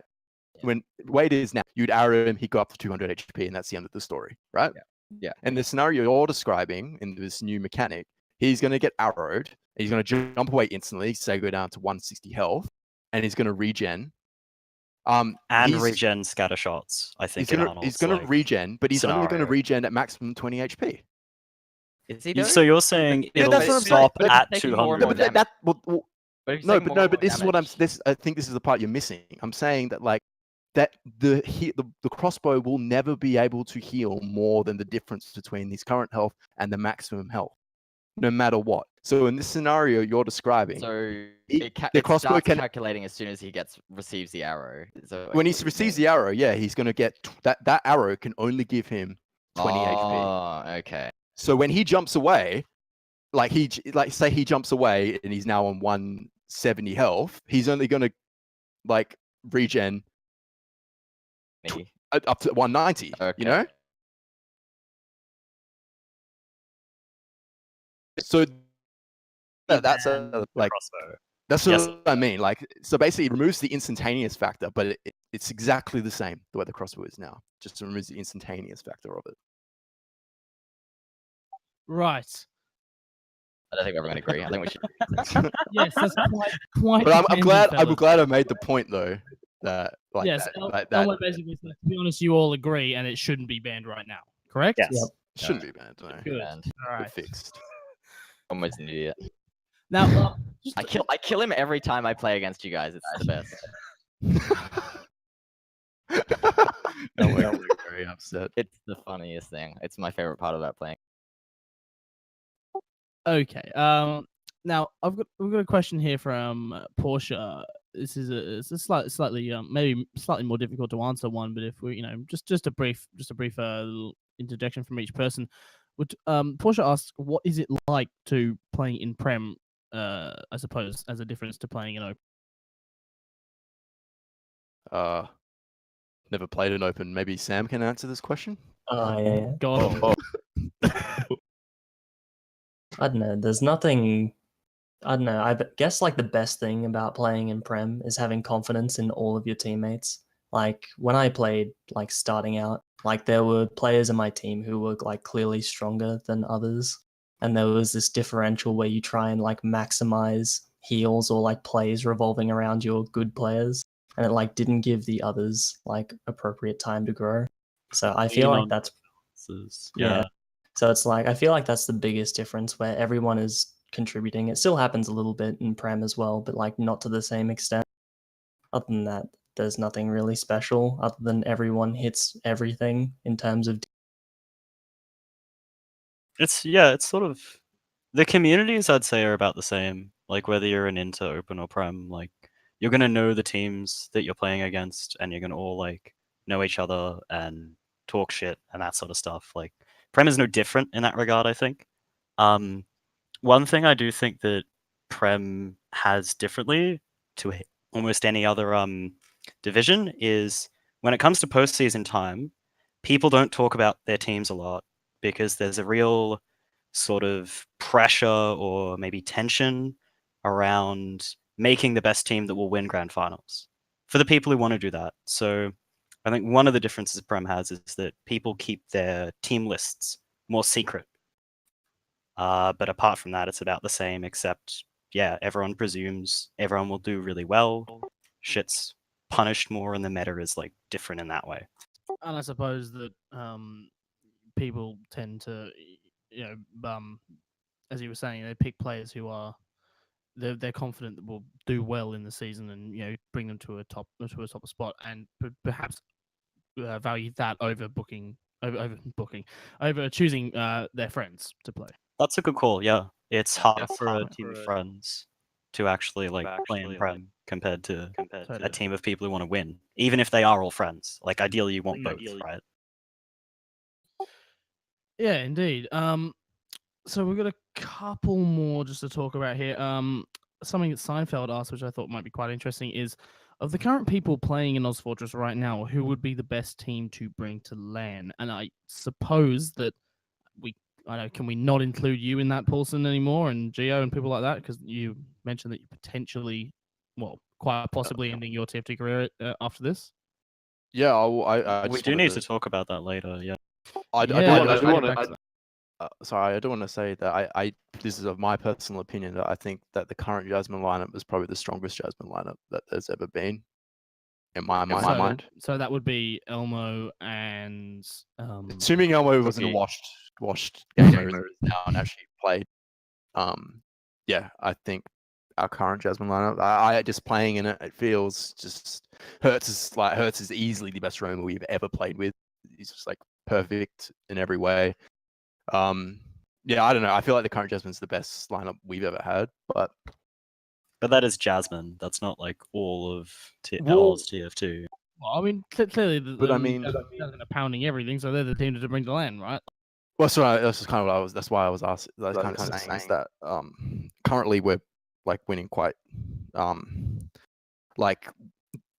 When way it is now, you'd arrow him, he'd go up to 200 HP, and that's the end of the story, right? Yeah. And the scenario you're describing in this new mechanic, he's going to get arrowed, he's going to jump away instantly, say go down to 160 health, and he's going to regen. And he's- regen scatter shots, I think. He's going to regen, but he's only going to scenario. regen at maximum 20 HP. is he? So you're saying Yeah, it'll that's what I'm stop saying. at Taking more 200? and more damage. But if he's taking more and more This is what I'm. damage- I think this is the part you're missing. I'm saying that like that the crossbow will never be able to heal more than the difference between his current health and the maximum health, no matter what. So in this scenario you're describing, So the it crossbow starts can calculating as soon as he receives the arrow. So when he receives the arrow, yeah, he's going to get that arrow can only give him 20 HP. Oh, okay. So when he jumps away, like say he jumps away and he's now on 170 health, he's only going to like regen Me. up to 190. Okay. You know. So that's a like Crossbow. that's Yes. what I mean. Like so basically it removes the instantaneous factor, but it's exactly the same the way the crossbow is now. Just removes the instantaneous factor of it. Right. I don't think we're going to agree. I think we should. Yes, that's quite. But I'm defensive, glad fellas. I made the point though that like Yes, that Elmo basically said, to be honest, you all agree, and it shouldn't be banned right now. Correct? Yes. Yep. shouldn't be banned. No. Good. And All We're right. fixed. almost an idiot. Now, just I kill him every time I play against you guys. It's the best. No, we're very upset. It's the funniest thing. It's my favorite part about playing. okay. Now we've got a question here from Porsche. This is it's a slightly maybe slightly more difficult to answer one, but if we just a brief little interjection from each person. Would Porsche asks, what is it like to playing in Prem? I suppose as a difference to playing in Open. Never played an open. Maybe Sam can answer this question. Oh, yeah. Go on. I don't know. There's nothing. I don't know. I guess like the best thing about playing in Prem is having confidence in all of your teammates. Like when I played, like starting out, like there were players in my team who were like clearly stronger than others, and there was this differential where you try and like maximize heals or like plays revolving around your good players, and it like didn't give the others like appropriate time to grow. So I feel like that's Yeah. so it's like I feel like that's the biggest difference where everyone is contributing. It still happens a little bit in Prem as well, but like not to the same extent. Other than that, there's nothing really special other than everyone hits everything in terms of It's sort of the communities I'd say are about the same. Like whether you're an Inter, Open, or Prem, like you're gonna know the teams that you're playing against, and you're gonna all like know each other and talk shit and that sort of stuff. Like Prem is no different in that regard, I think. One thing I do think that Prem has differently to almost any other division is when it comes to postseason time, people don't talk about their teams a lot because there's a real sort of pressure or maybe tension around making the best team that will win grand finals for the people who want to do that. So I think one of the differences Prem has is that people keep their team lists more secret. But apart from that, it's about the same, except, yeah, everyone presumes everyone will do really well. Shit's punished more, and the meta is like different in that way. And I suppose that people tend to, as you were saying, they pick players who are they're confident that will do well in the season, and bring them to a top spot, and perhaps value that over booking over choosing their friends to play. That's a good call. Yeah, it's harder for a team of friends to actually play in prem compared to a Totally. team of people who want to win, even if they are all friends. Like ideally, you want both, right? Yeah, indeed. So we've got a couple more just to talk about here. Something that Seinfeld asked, which I thought might be quite interesting, is of the current people playing in ozfortress right now, who would be the best team to bring to LAN? And I suppose that can we not include you in that, Paulsen, anymore, and Geoh and people like that, because you mentioned that you potentially, quite possibly ending your TF2 career after this. Yeah, I We just do wanted need to talk about that later. Yeah. I do want to. Sorry, I do want to say that this is of my personal opinion, that I think that the current Jasmine lineup is probably the strongest Jasmine lineup that there's ever been, in my mind. So that would be Elmo and Assuming Elmo wasn't a washed gamer as now and actually played. Yeah, I think our current Jasmine lineup, I just playing in it, it feels just Hertz is easily the best roamer we've ever played with. He's just like perfect in every way. Yeah, I don't know. I feel like the current Jasmine's the best lineup we've ever had, but that is Jasmine. That's not like all of Well- L's TF2. Well, I mean, clearly, But I mean- Jasmine are pounding everything, so they're the team to bring to LAN, right? well, sorry, that's just kind of what I was. That's why I was asking. That's kind of saying is that currently we're like winning quite like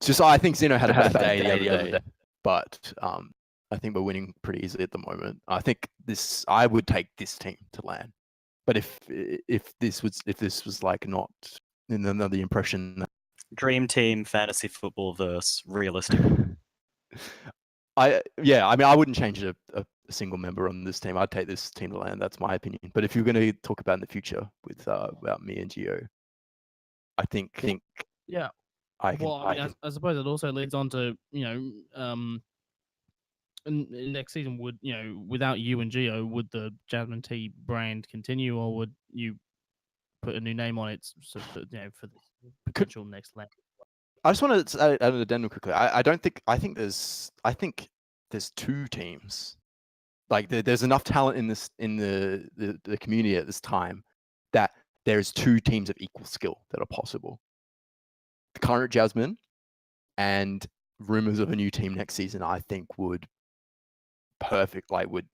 just I think Zeno had a bad day the other day, but I think we're winning pretty easily at the moment. I think I would take this team to LAN, but if this was like not in the impression that Dream team fantasy football versus realistic. I mean I wouldn't change a single member on this team. I'd take this team to LAN. That's my opinion. But if you're going to talk about in the future with about me and Geoh, I think Yeah. I suppose it also leads on to next season would without you and Geoh, would the Jasmine T brand continue, or would you put a new name on it for the potential next LAN? I just want to add an addendum quickly. I think there's two teams. Like there's enough talent in the community at this time that there's two teams of equal skill that are possible. The current Jasmine and rumors of a new team next season, I think would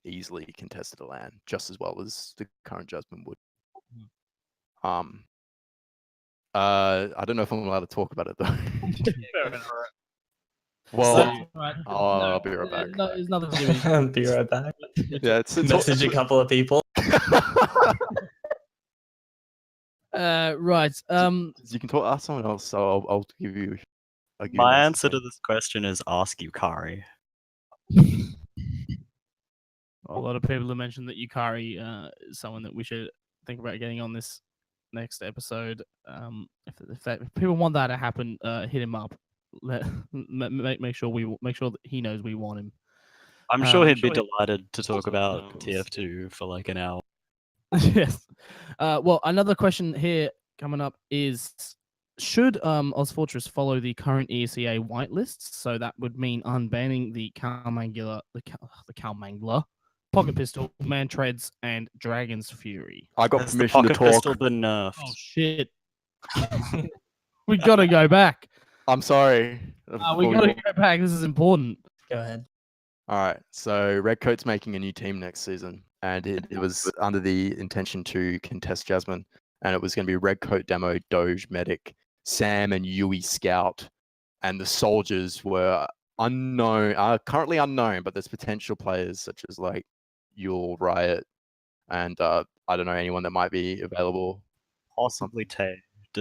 easily contest the LAN just as well as the current Jasmine would. I don't know if I'm allowed to talk about it though. Well, I'll be right back. No, it's nothing to do with Be right back. Yeah, it's Message a couple of people. right. You can ask someone else, so I'll give you. My answer to this question is ask Yukari. A lot of people have mentioned that Yukari is someone that we should think about getting on this next episode. If people want that to happen, hit him up. Make sure that he knows we want him. I'm sure he'd be delighted to talk about TF2 for like an hour. Yes. Well, another question here coming up is: should ozfortress follow the current ESEA whitelists? So that would mean unbanning the Calmangler, the Calmangler, Pocket Pistol, Man Treads, and Dragon's Fury. I got Has the permission to Pocket talk. Pistol been nerfed? Oh shit! We gotta go back. I'm sorry. We gotta go back. This is important. Go ahead. All right. So Redcoat's making a new team next season, and it was under the intention to contest Jasmine, and it was going to be Redcoat Demo, Doge Medic, Sam, and Yui Scout, and the soldiers were currently unknown, but there's potential players such as like Yule, Riot, and I don't know anyone that might be available. Possibly Tay.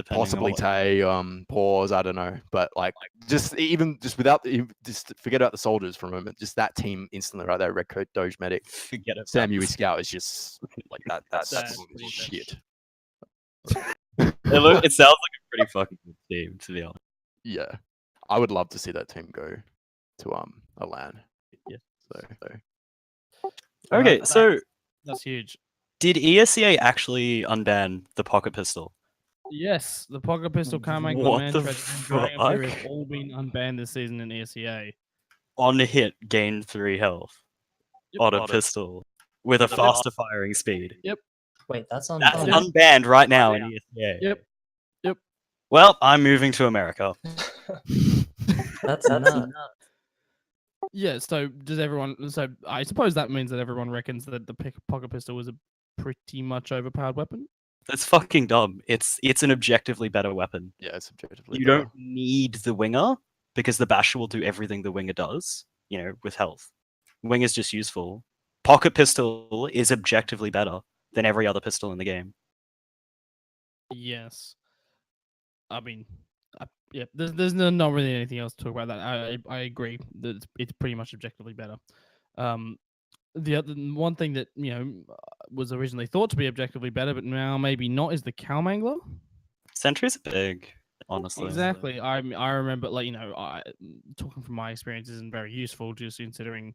Possibly Tay, Pause, I don't know, but like just forget about the soldiers for a moment. Just that team instantly right there, Redcoat, Doge Medic, Sam Yui Scout is just like that. That's shit. It sounds like a pretty fucking good team, to be honest. Yeah, I would love to see that team go to a LAN. Yeah. Okay, so that's huge. Did ESEA actually unban the Pocket Pistol? Yes, the Pocket Pistol, Carmangler, What Man the Treads, and Dragon Fury fuck? have all been unbanned this season in ESEA. on hit gain 3 health on a pistol with a faster firing speed. Wait, that's on. That's unbanned right now in ESEA. Yep. Well, I'm moving to America. That's nuts. Yeah, so does everyone? So I suppose that means that everyone reckons that the pocket pistol was a pretty much overpowered weapon. That's fucking dumb. It's an objectively better weapon. Yeah, it's objectively You better. don't need the winger because the basher will do everything the winger does, with health. Winger's just useful. Pocket pistol is objectively better than every other pistol in the game. Yes. I mean, yeah. There's not really anything else to talk about that. I agree that it's pretty much objectively better. The other one thing that was originally thought to be objectively better, but now maybe not, is the cow mangler. Sentry's big, honestly. Exactly. I remember, talking from my experience isn't very useful, just considering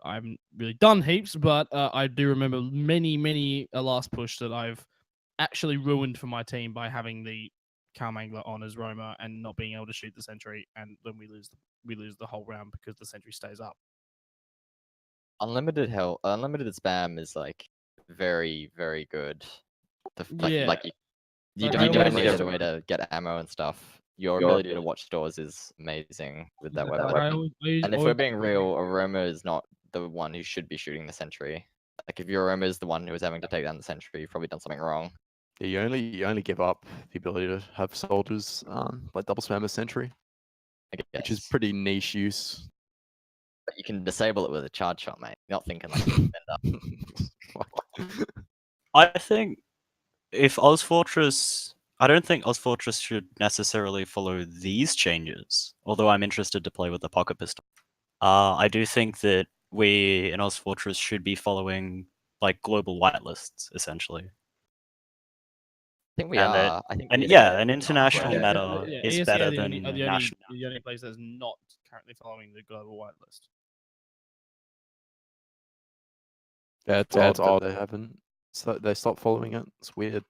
I haven't really done heaps, but I do remember many a last push that I've actually ruined for my team by having the cow mangler on as roamer and not being able to shoot the sentry, and then we lose the whole round because the sentry stays up. Unlimited spam is like very, very good. Yeah. You I don't always- need a way to get ammo and stuff. Your ability to watch doors is amazing with that weapon. And if we're being real, a roamer is not the one who should be shooting the sentry. Like if your roamer is the one who is having to take down the sentry, you've probably done something wrong. Yeah, you only give up the ability to have soldiers like double spam a sentry, which is pretty niche use. But you can disable it with a charge shot, mate. You're not thinking like a defender. I think if ozfortress, I don't think ozfortress should necessarily follow these changes. Although I'm interested to play with the pocket pistol. I do think that we in ozfortress should be following like global whitelists essentially. I think we And are. I think And we yeah, are. an international meta is ESEA better the than only, the only, national. the only place that's not currently following the global whitelist. It's odd they haven't. So they stopped following it. It's weird.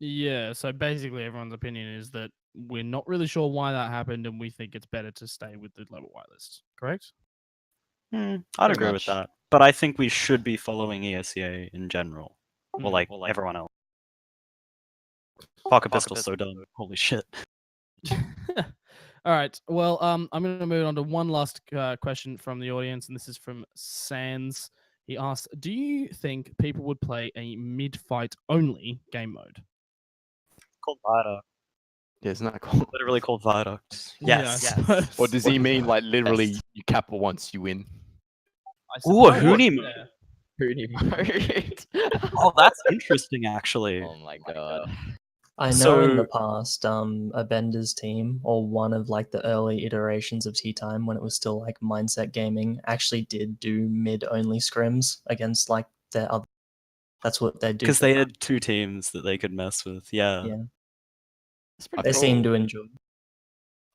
Yeah, so basically everyone's opinion is that we're not really sure why that happened, and we think it's better to stay with the global whitelist. Correct? I'd Pretty agree with much. that. But I think we should be following ESEA in general. Well, like everyone else. Pocket pistol's so dumb. Holy shit. All right. Well, I'm going to move on to one last question from the audience, and this is from Sans. He asks, "Do you think people would play a mid-fight-only game mode?" Called Viaduct. Yeah, isn't that cool? Literally called Viaduct. Yeah, Yes. I suppose. Or does he mean like literally you cap it once you win? I Ooh, a suppose, Hoonie yeah. Hoonie mode. Oh, that's interesting, actually. Oh my god. I know in the So- past, a Bender's team, or one of like the early iterations of Tea Time when it was still like Mindset Gaming, actually did do mid-only scrims against like their other. That's what they do. Because they had 2 teams that they could mess with. Yeah. Yeah. That's pretty They cool. seem to enjoy.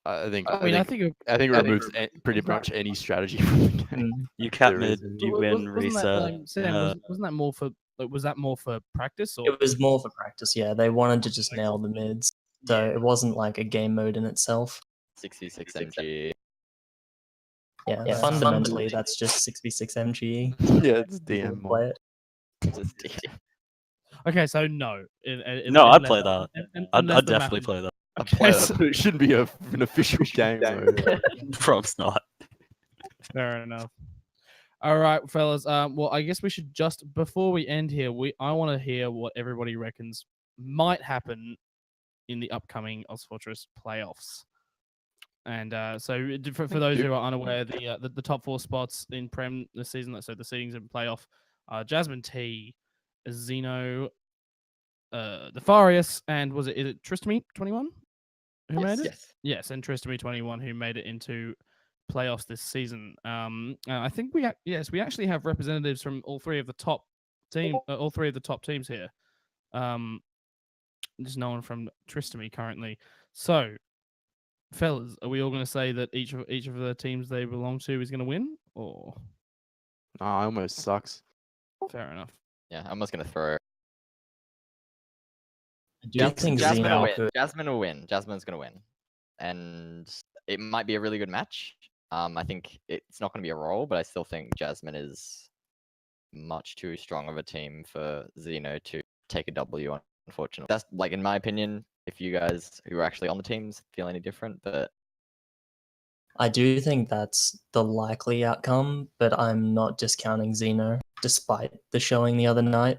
I think I think it- it removes pretty much any strategy from the game. Mm. You cap There mid, is. you win, reset. Sam, wasn't that more for? Was that more for practice? Or It was more for practice, yeah. They wanted to just nail the mids. So it wasn't like a game mode in itself. 66 MG. Yeah, fundamentally that's just 66 MG. Yeah, it's People DM. play it. Just Okay, so no. No, I'd play that. I'd definitely play that. I play so- that, but it shouldn't be an official game mode. Prob's not. Fair enough. All right, fellas. Well, I guess we should just before we end here, I want to hear what everybody reckons might happen in the upcoming ozfortress playoffs. And so for those who are unaware, the top 4 spots in Prem this season, so the seedings in playoff, Jasmine T, Zeno, Nefarious, and is it Tristamy 21 who made it? Yes, and Tristamy 21 who made it into playoffs this season. I think we actually have representatives from all three of the top teams here. There's no one from Tristamy currently. So, fellas, are we all going to say that each of the teams they belong to is going to win, or? Nah, almost sucks. Fair enough. Yeah, I'm just gonna throw. Do you think Jasmine will Zeno win. could? Jasmine will win. Jasmine's gonna win, and it might be a really good match. I think it's not going to be a roll, but I still think Jasmine is much too strong of a team for Xeno to take a W. Unfortunately, that's like in my opinion. If you guys who are actually on the teams feel any different, but I do think that's the likely outcome, but I'm not discounting Xeno, despite the showing the other night.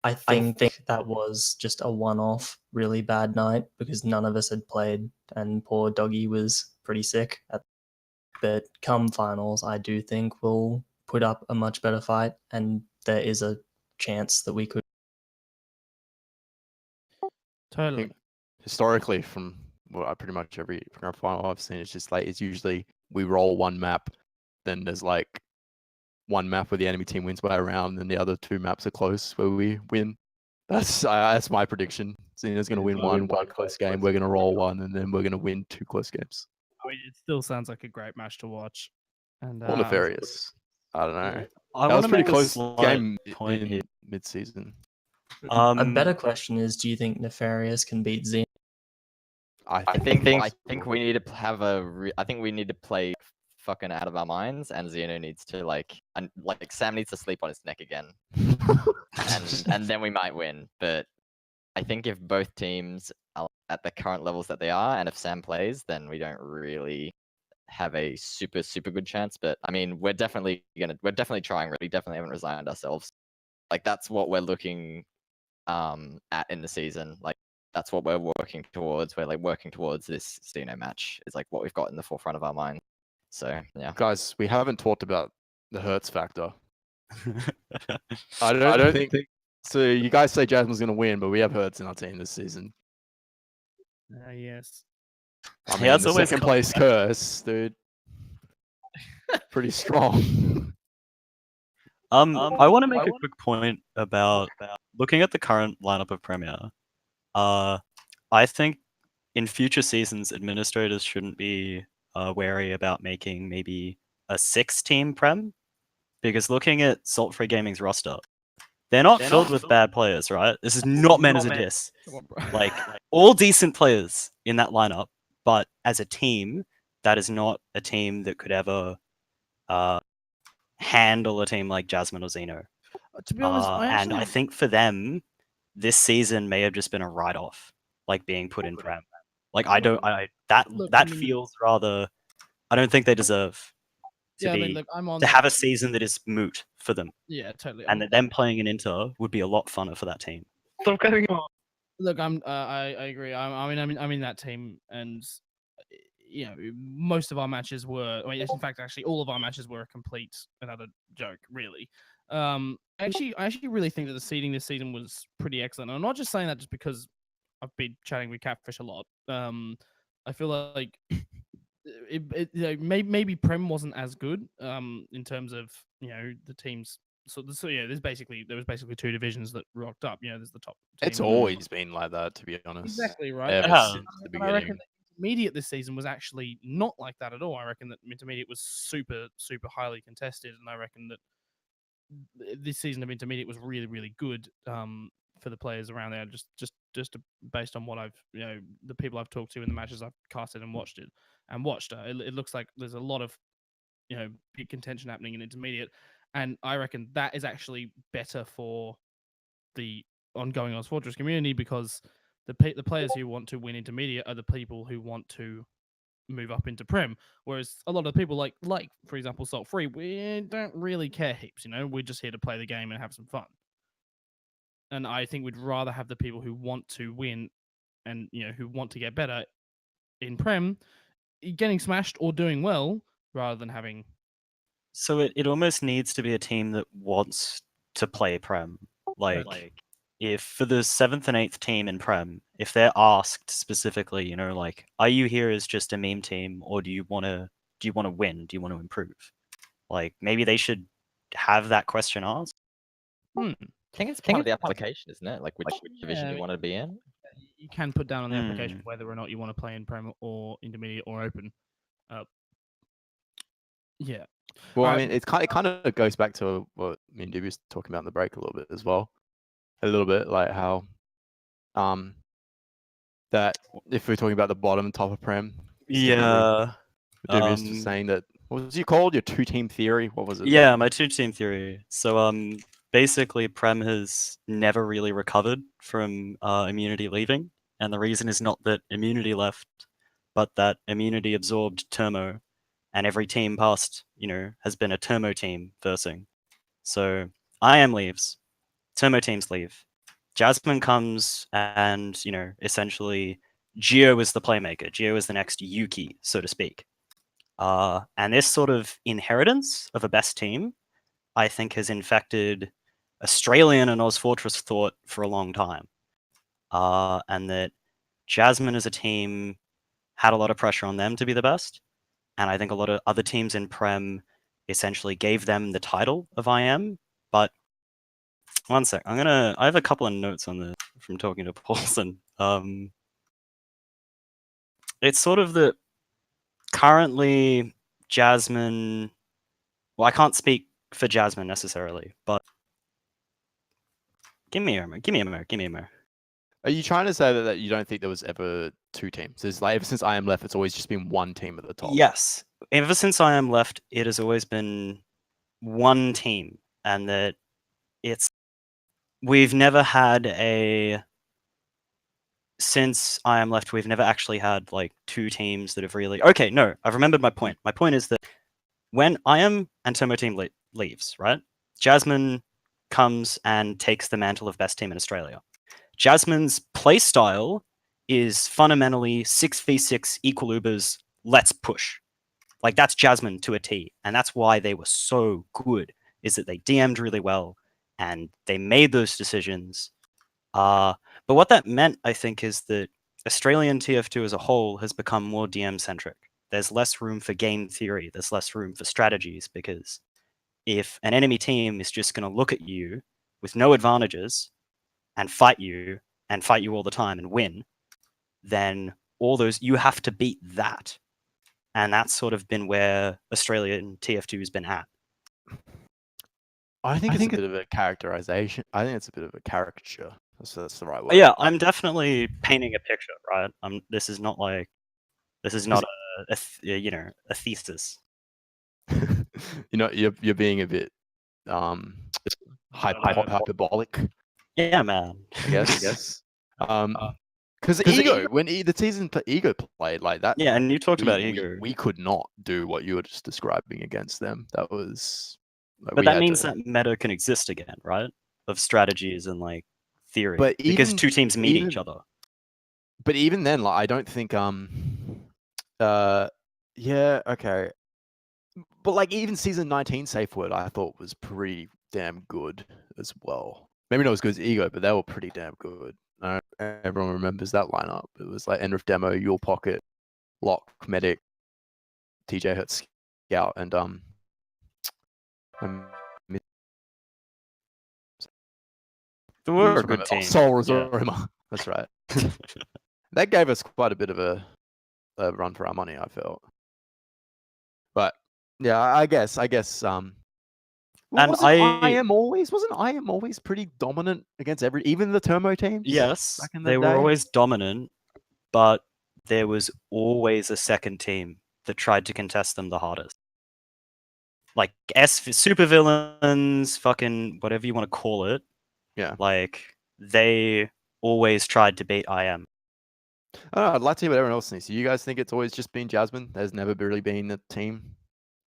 I think that was just a one-off, really bad night because none of us had played, and poor Doggy was pretty sick. But come finals, I do think we'll put up a much better fight, and there is a chance that we could. Totally. Historically, from pretty much every grand final I've seen, it's just like it's usually we roll one map, then there's like one map where the enemy team wins by a round, and the other two maps are close where we win. That's my prediction. Xena's going to win one close game. We're going to roll one, and then we're going to win 2 close games. I mean, it still sounds like a great match to watch. And Or nefarious. I don't know. I That was want to pretty make a close slight game point in here. mid-season. A better question is, do you think Nefarious can beat Xeno? I think we need to have I think we need to play fucking out of our minds, and Xeno needs to like Sam needs to sleep on his neck again, and then we might win. But I think if both teams are at the current levels that they are, and if Sam plays, then we don't really have a super good chance. But I mean, we're definitely trying. We definitely haven't resigned ourselves. Like that's what we're looking at in the season. Like that's what we're working towards. We're like working towards this Xeno match. Is like what we've got in the forefront of our mind. So yeah, guys, we haven't talked about the Hertz factor. I don't think. So you guys say Jasmine's going to win, but we have Hertz in our team this season. Yes. I mean, Yeah, it's the always second place curse, dude. Pretty strong. I want to make a quick point about looking at the current lineup of Premier. I think in future seasons, administrators shouldn't be wary about making maybe a 6-team Prem, because looking at Salt Free Gaming's roster, they're not filled with bad players, right? This is not meant as a diss. Like all decent players in that lineup, but as a team, that is not a team that could ever handle a team like Jasmine or Xeno. To be honest, and I think for them, this season may have just been a write-off, like being put in Prem. Like that feels rather. I don't think they deserve to have a season that is moot for them. Yeah, totally. And that them playing in Inter would be a lot funner for that team. Stop getting on. Look, I agree. I'm in that team, and you know, most of our matches were. I mean, yes, in fact, actually, all of our matches were a complete another joke, really. I actually really think that the seeding this season was pretty excellent. I'm not just saying that just because I've been chatting with Catfish a lot. I feel like maybe Prem wasn't as good in terms of the teams. So yeah, there was basically 2 divisions that rocked up. There's the top team. It's always been like that, to be honest. Exactly right. Ever since the beginning. I reckon that Intermediate this season was actually not like that at all. I reckon that Intermediate was super highly contested, and I reckon that this season of Intermediate was really good for the players around there. Just based on what I've the people I've talked to in the matches I've casted and watched. It looks like there's a lot of big contention happening in Intermediate, and I reckon that is actually better for the ongoing ozfortress community, because the players who want to win Intermediate are the people who want to move up into Prem, whereas a lot of people like for example Salt Free, we don't really care heaps. We're just here to play the game and have some fun. And I think we'd rather have the people who want to win and who want to get better in Prem getting smashed or doing well, rather than having. So it almost needs to be a team that wants to play Prem. Like if for the 7th and 8th team in Prem, if they're asked specifically, like, are you here as just a meme team, or do you want to win? Do you want to improve? Like maybe they should have that question asked. I think it's part of the application, isn't it? Like which division you want to be in. You can put down on the application whether or not you want to play in Prem or Intermediate or Open. Yeah. Well, I mean, it kind of goes back to what me and Dubious talking about in the break a little bit as well. A little bit like how that if we're talking about the bottom and top of Prem, yeah, Dubious was saying that. What was you called? Your two-team theory? What was it? Yeah, my two-team theory. So basically, Prem has never really recovered from immunity leaving, and the reason is not that immunity left, but that immunity absorbed Turmo, and every team past, has been a Turmo team versing. So IM leaves, Turmo teams leave, Jasmine comes, and essentially Geoh is the playmaker. Geoh is the next Yuki, so to speak. And this sort of inheritance of a best team, I think, has infected Australian and ozfortress thought for a long time. And that Jasmine as a team had a lot of pressure on them to be the best. And I think a lot of other teams in Prem essentially gave them the title of IM. But one sec, I have a couple of notes on this from talking to Paulsen. It's sort of that currently Jasmine, well, I can't speak for Jasmine necessarily, but give me a moment. Are you trying to say that you don't think there was ever two teams? It's like ever since I am left, it's always just been one team at the top. Yes. Ever since I am left, it has always been one team, and that we've never had since I am left, we've never actually had like two teams that have really. Okay, no, I've remembered my point. My point is that when I am and Turmo team leaves, right? Jasmine comes and takes the mantle of best team in Australia. Jasmine's playstyle is fundamentally 6v6 equal Ubers, let's push. Like that's Jasmine to a T. And that's why they were so good, is that they DM'd really well and they made those decisions. But what that meant, I think, is that Australian TF2 as a whole has become more DM centric. There's less room for game theory. There's less room for strategies, because if an enemy team is just going to look at you with no advantages and fight you all the time and win, then you have to beat that. And that's sort of been where Australian TF2 has been at. I think it's a bit of a characterization. I think it's a bit of a caricature. That's the right word. Yeah, I'm definitely painting a picture, right? This is not a thesis. You're being a bit hyperbolic. Yeah, man. I guess. Because Ego, when the season Ego played like that. Yeah, and you talked about Ego. We could not do what you were just describing against them. That was. But that means that meta can exist again, right? Of strategies and like theory, but because two teams meet each other. But even then, like, I don't think yeah, okay. But like even season 19 safe word, I thought was pretty damn good as well. Maybe not as good as Ego, but they were pretty damn good. Everyone remembers that lineup. It was like Enrif Demo, Yule Pocket, Lock, Medic, TJ Hurt Scout, and they were a good team. Soul Resorima. Yeah. That's right. That gave us quite a bit of a run for our money, I felt. But yeah, I guess and wasn't I am always pretty dominant against even the Turmo teams? Yes, they were always dominant, but there was always a second team that tried to contest them the hardest. Like supervillains, fucking whatever you want to call it. Yeah. Like they always tried to beat IM. I don't know, I'd like to hear what everyone else thinks. Do you guys think it's always just been Jasmine? There's never really been a team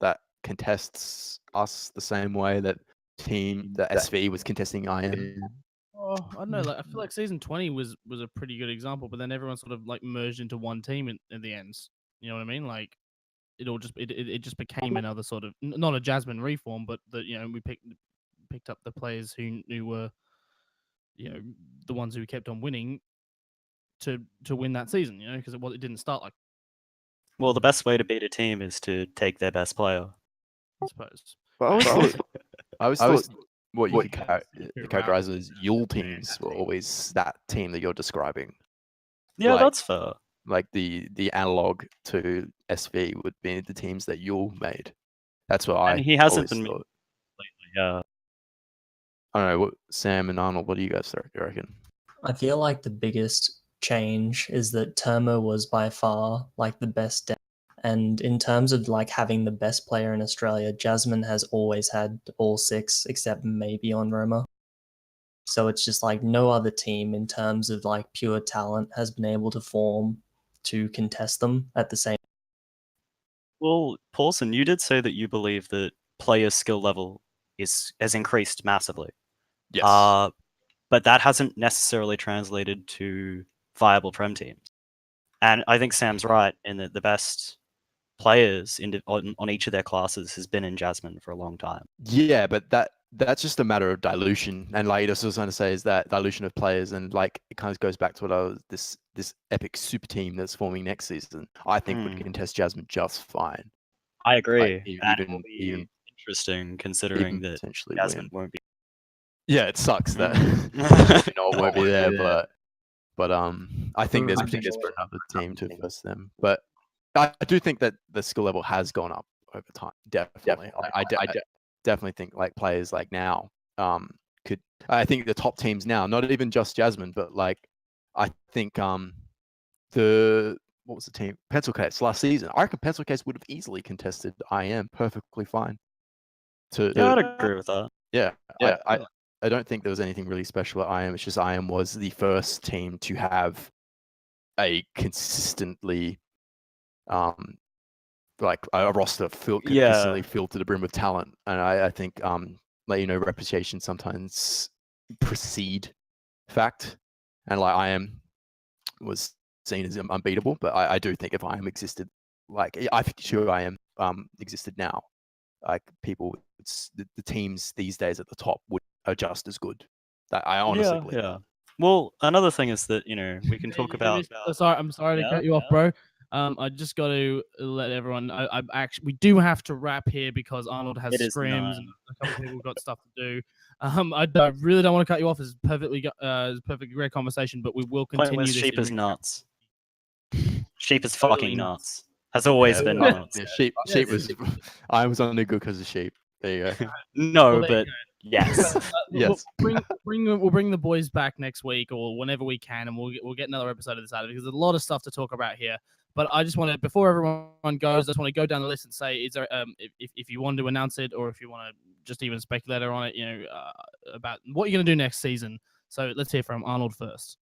that contests us the same way that SV was contesting IM? Oh, I don't know. Like, I feel like season 20 was a pretty good example, but then everyone sort of like merged into one team in the end. You know what I mean? Like it just became another sort of not a Jasmine reform, but that we picked up the players who were the ones who kept on winning to win that season. Because it didn't start like. Well, the best way to beat a team is to take their best player, I suppose. But I always thought what you could characterize as Yule teams were always that team that you're describing. Yeah, that's fair. Like the analog to SV would be the teams that Yule made. That's what he hasn't been thought. Lately. Yeah. I don't know, Sam and Arnold. What do you guys reckon? I feel like the biggest change is that Turmo was by far like the best deck And in terms of like having the best player in Australia, Jasmine has always had all 6, except maybe on Roma. So it's just like no other team in terms of like pure talent has been able to form to contest them at the same. Well, Paulsen, you did say that you believe that player skill level has increased massively. Yes. But that hasn't necessarily translated to viable prem teams. And I think Sam's right in that the best players on each of their classes has been in Jasmine for a long time. Yeah, but that's just a matter of dilution, and like that's what I was going to say is that dilution of players, and like it kind of goes back to what I was this epic super team that's forming next season. I think would contest Jasmine just fine. I agree. Like, And it will be interesting considering even that potentially Jasmine win. won't be. Yeah, it sucks that won't be there, but I think there's potential for another team to versus them. But I do think that the skill level has gone up over time. Definitely. I definitely think like players like now could. I think the top teams now, not even just Jasmine, but like I think what was the team? Pencil Case last season. I reckon Pencil Case would have easily contested IM perfectly fine. Yeah, I'd agree with that. Yeah. I don't think there was anything really special at IM. It's just IM was the first team to have a consistently like a roster consistently filled to the brim with talent. And I think reputation sometimes precede fact. And like IM was seen as unbeatable, but I do think if IM existed, like I think sure IM existed now, like people, the teams these days at the top are just as good. That I honestly believe. Yeah. Well, another thing is that we can talk about. I'm sorry to cut you off, bro. I just got to let everyone. We do have to wrap here because Arnold has scrims and a couple of people got stuff to do. I really don't want to cut you off. It's perfectly great conversation, but we will continue. Pointless this sheep is nuts. Sheep is fucking nuts. Has always been nuts. Yeah, sheep was. I was only good because of sheep. There you go. No, but yes, yes. We'll bring the boys back next week or whenever we can, and we'll get another episode of this out of it because there's a lot of stuff to talk about here. But I just want to, before everyone goes, I just want to go down the list and say, is there if you want to announce it or if you want to just even speculate on it, about what you're going to do next season. So let's hear from Arnold first.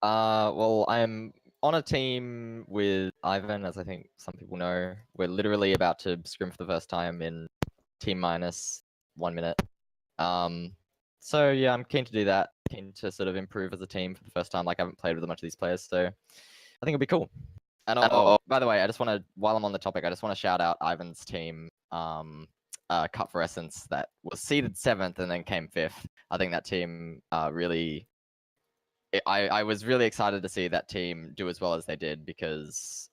Well, I'm on a team with Ivan, as I think some people know. We're literally about to scrim for the first time in T-minus 1 minute. So yeah, I'm keen to do that. Keen to sort of improve as a team for the first time. Like I haven't played with a bunch of these players, so I think it'll be cool. And by the way, I just want to, while I'm on the topic, I just want to shout out Ivan's team, Cut for Essence, that was seeded 7th and then came 5th. I think that team really. I was really excited to see that team do as well as they did because,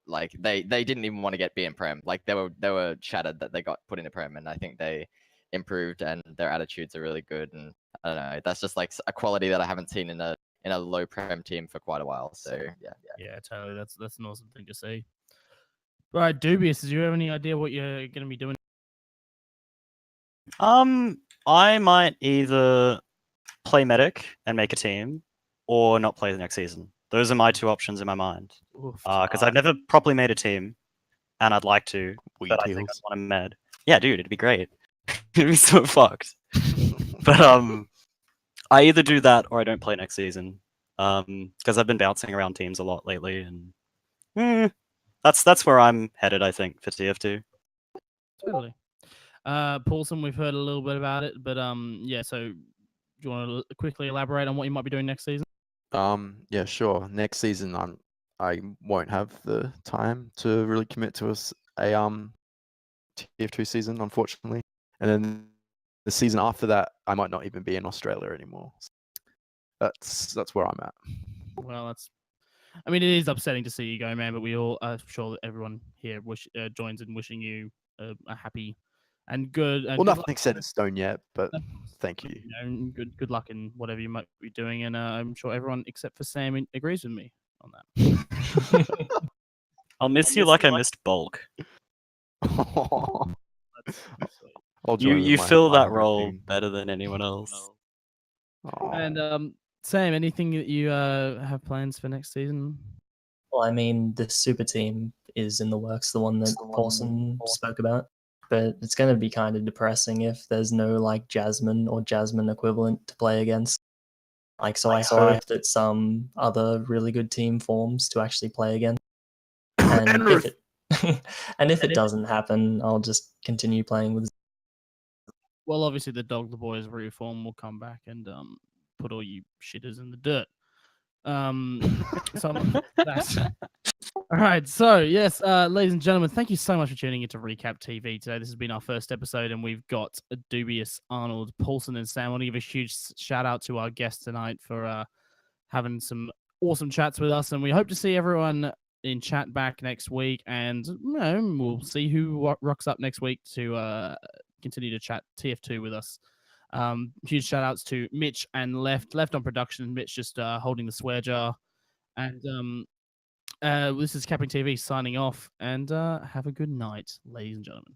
like, they didn't even want to get B in Prem. Like they were shattered that they got put into Prem, and I think they improved and their attitudes are really good. And I don't know, that's just like a quality that I haven't seen in a low Prem team for quite a while. So yeah, totally. That's an awesome thing to see. All right, Dubious, do you have any idea what you're going to be doing? I might either play medic and make a team, or not play the next season. Those are my 2 options in my mind. Because I've never properly made a team, and I'd like to, but I think I want a med. Yeah, dude, it'd be great. It'd be so fucked. But I either do that or I don't play next season. Because I've been bouncing around teams a lot lately, and that's where I'm headed, I think, for TF2. Totally. Paulsen, we've heard a little bit about it, but yeah. So, do you want to quickly elaborate on what you might be doing next season? Yeah, sure. Next season, I won't have the time to really commit to a TF2 season, unfortunately. And then the season after that, I might not even be in Australia anymore. So that's where I'm at. Well, it is upsetting to see you go, man. But we all, I'm sure that everyone here joins in wishing you a happy and good. And well, nothing's set in stone yet, but thank you. Good luck in whatever you might be doing, and I'm sure everyone except for Sam agrees with me on that. I'll miss you like I missed Bulk. You fill that role better than anyone else. And Sam, anything that you have plans for next season? Well, I mean, the super team is in the works, the one that Paulsen spoke about. But it's going to be kind of depressing if there's no like Jasmine or Jasmine equivalent to play against. Like, so I hope that some other really good team forms to actually play against. And if it and if it doesn't happen, I'll just continue playing with. Well, obviously the Dog the Boys reform will come back and put all you shitters in the dirt. So that's all right. So yes, ladies and gentlemen, thank you so much for tuning into Recap TV today. This has been our first episode, and we've got Dubious, Arnold, Paulsen, and Sam. I want to give a huge shout out to our guests tonight for having some awesome chats with us, and we hope to see everyone in chat back next week. And we'll see who rocks up next week to continue to chat TF2 with us. Huge shout outs to Mitch and Left on production. Mitch just holding the swear jar. And this is CappingTV signing off. And have a good night, ladies and gentlemen.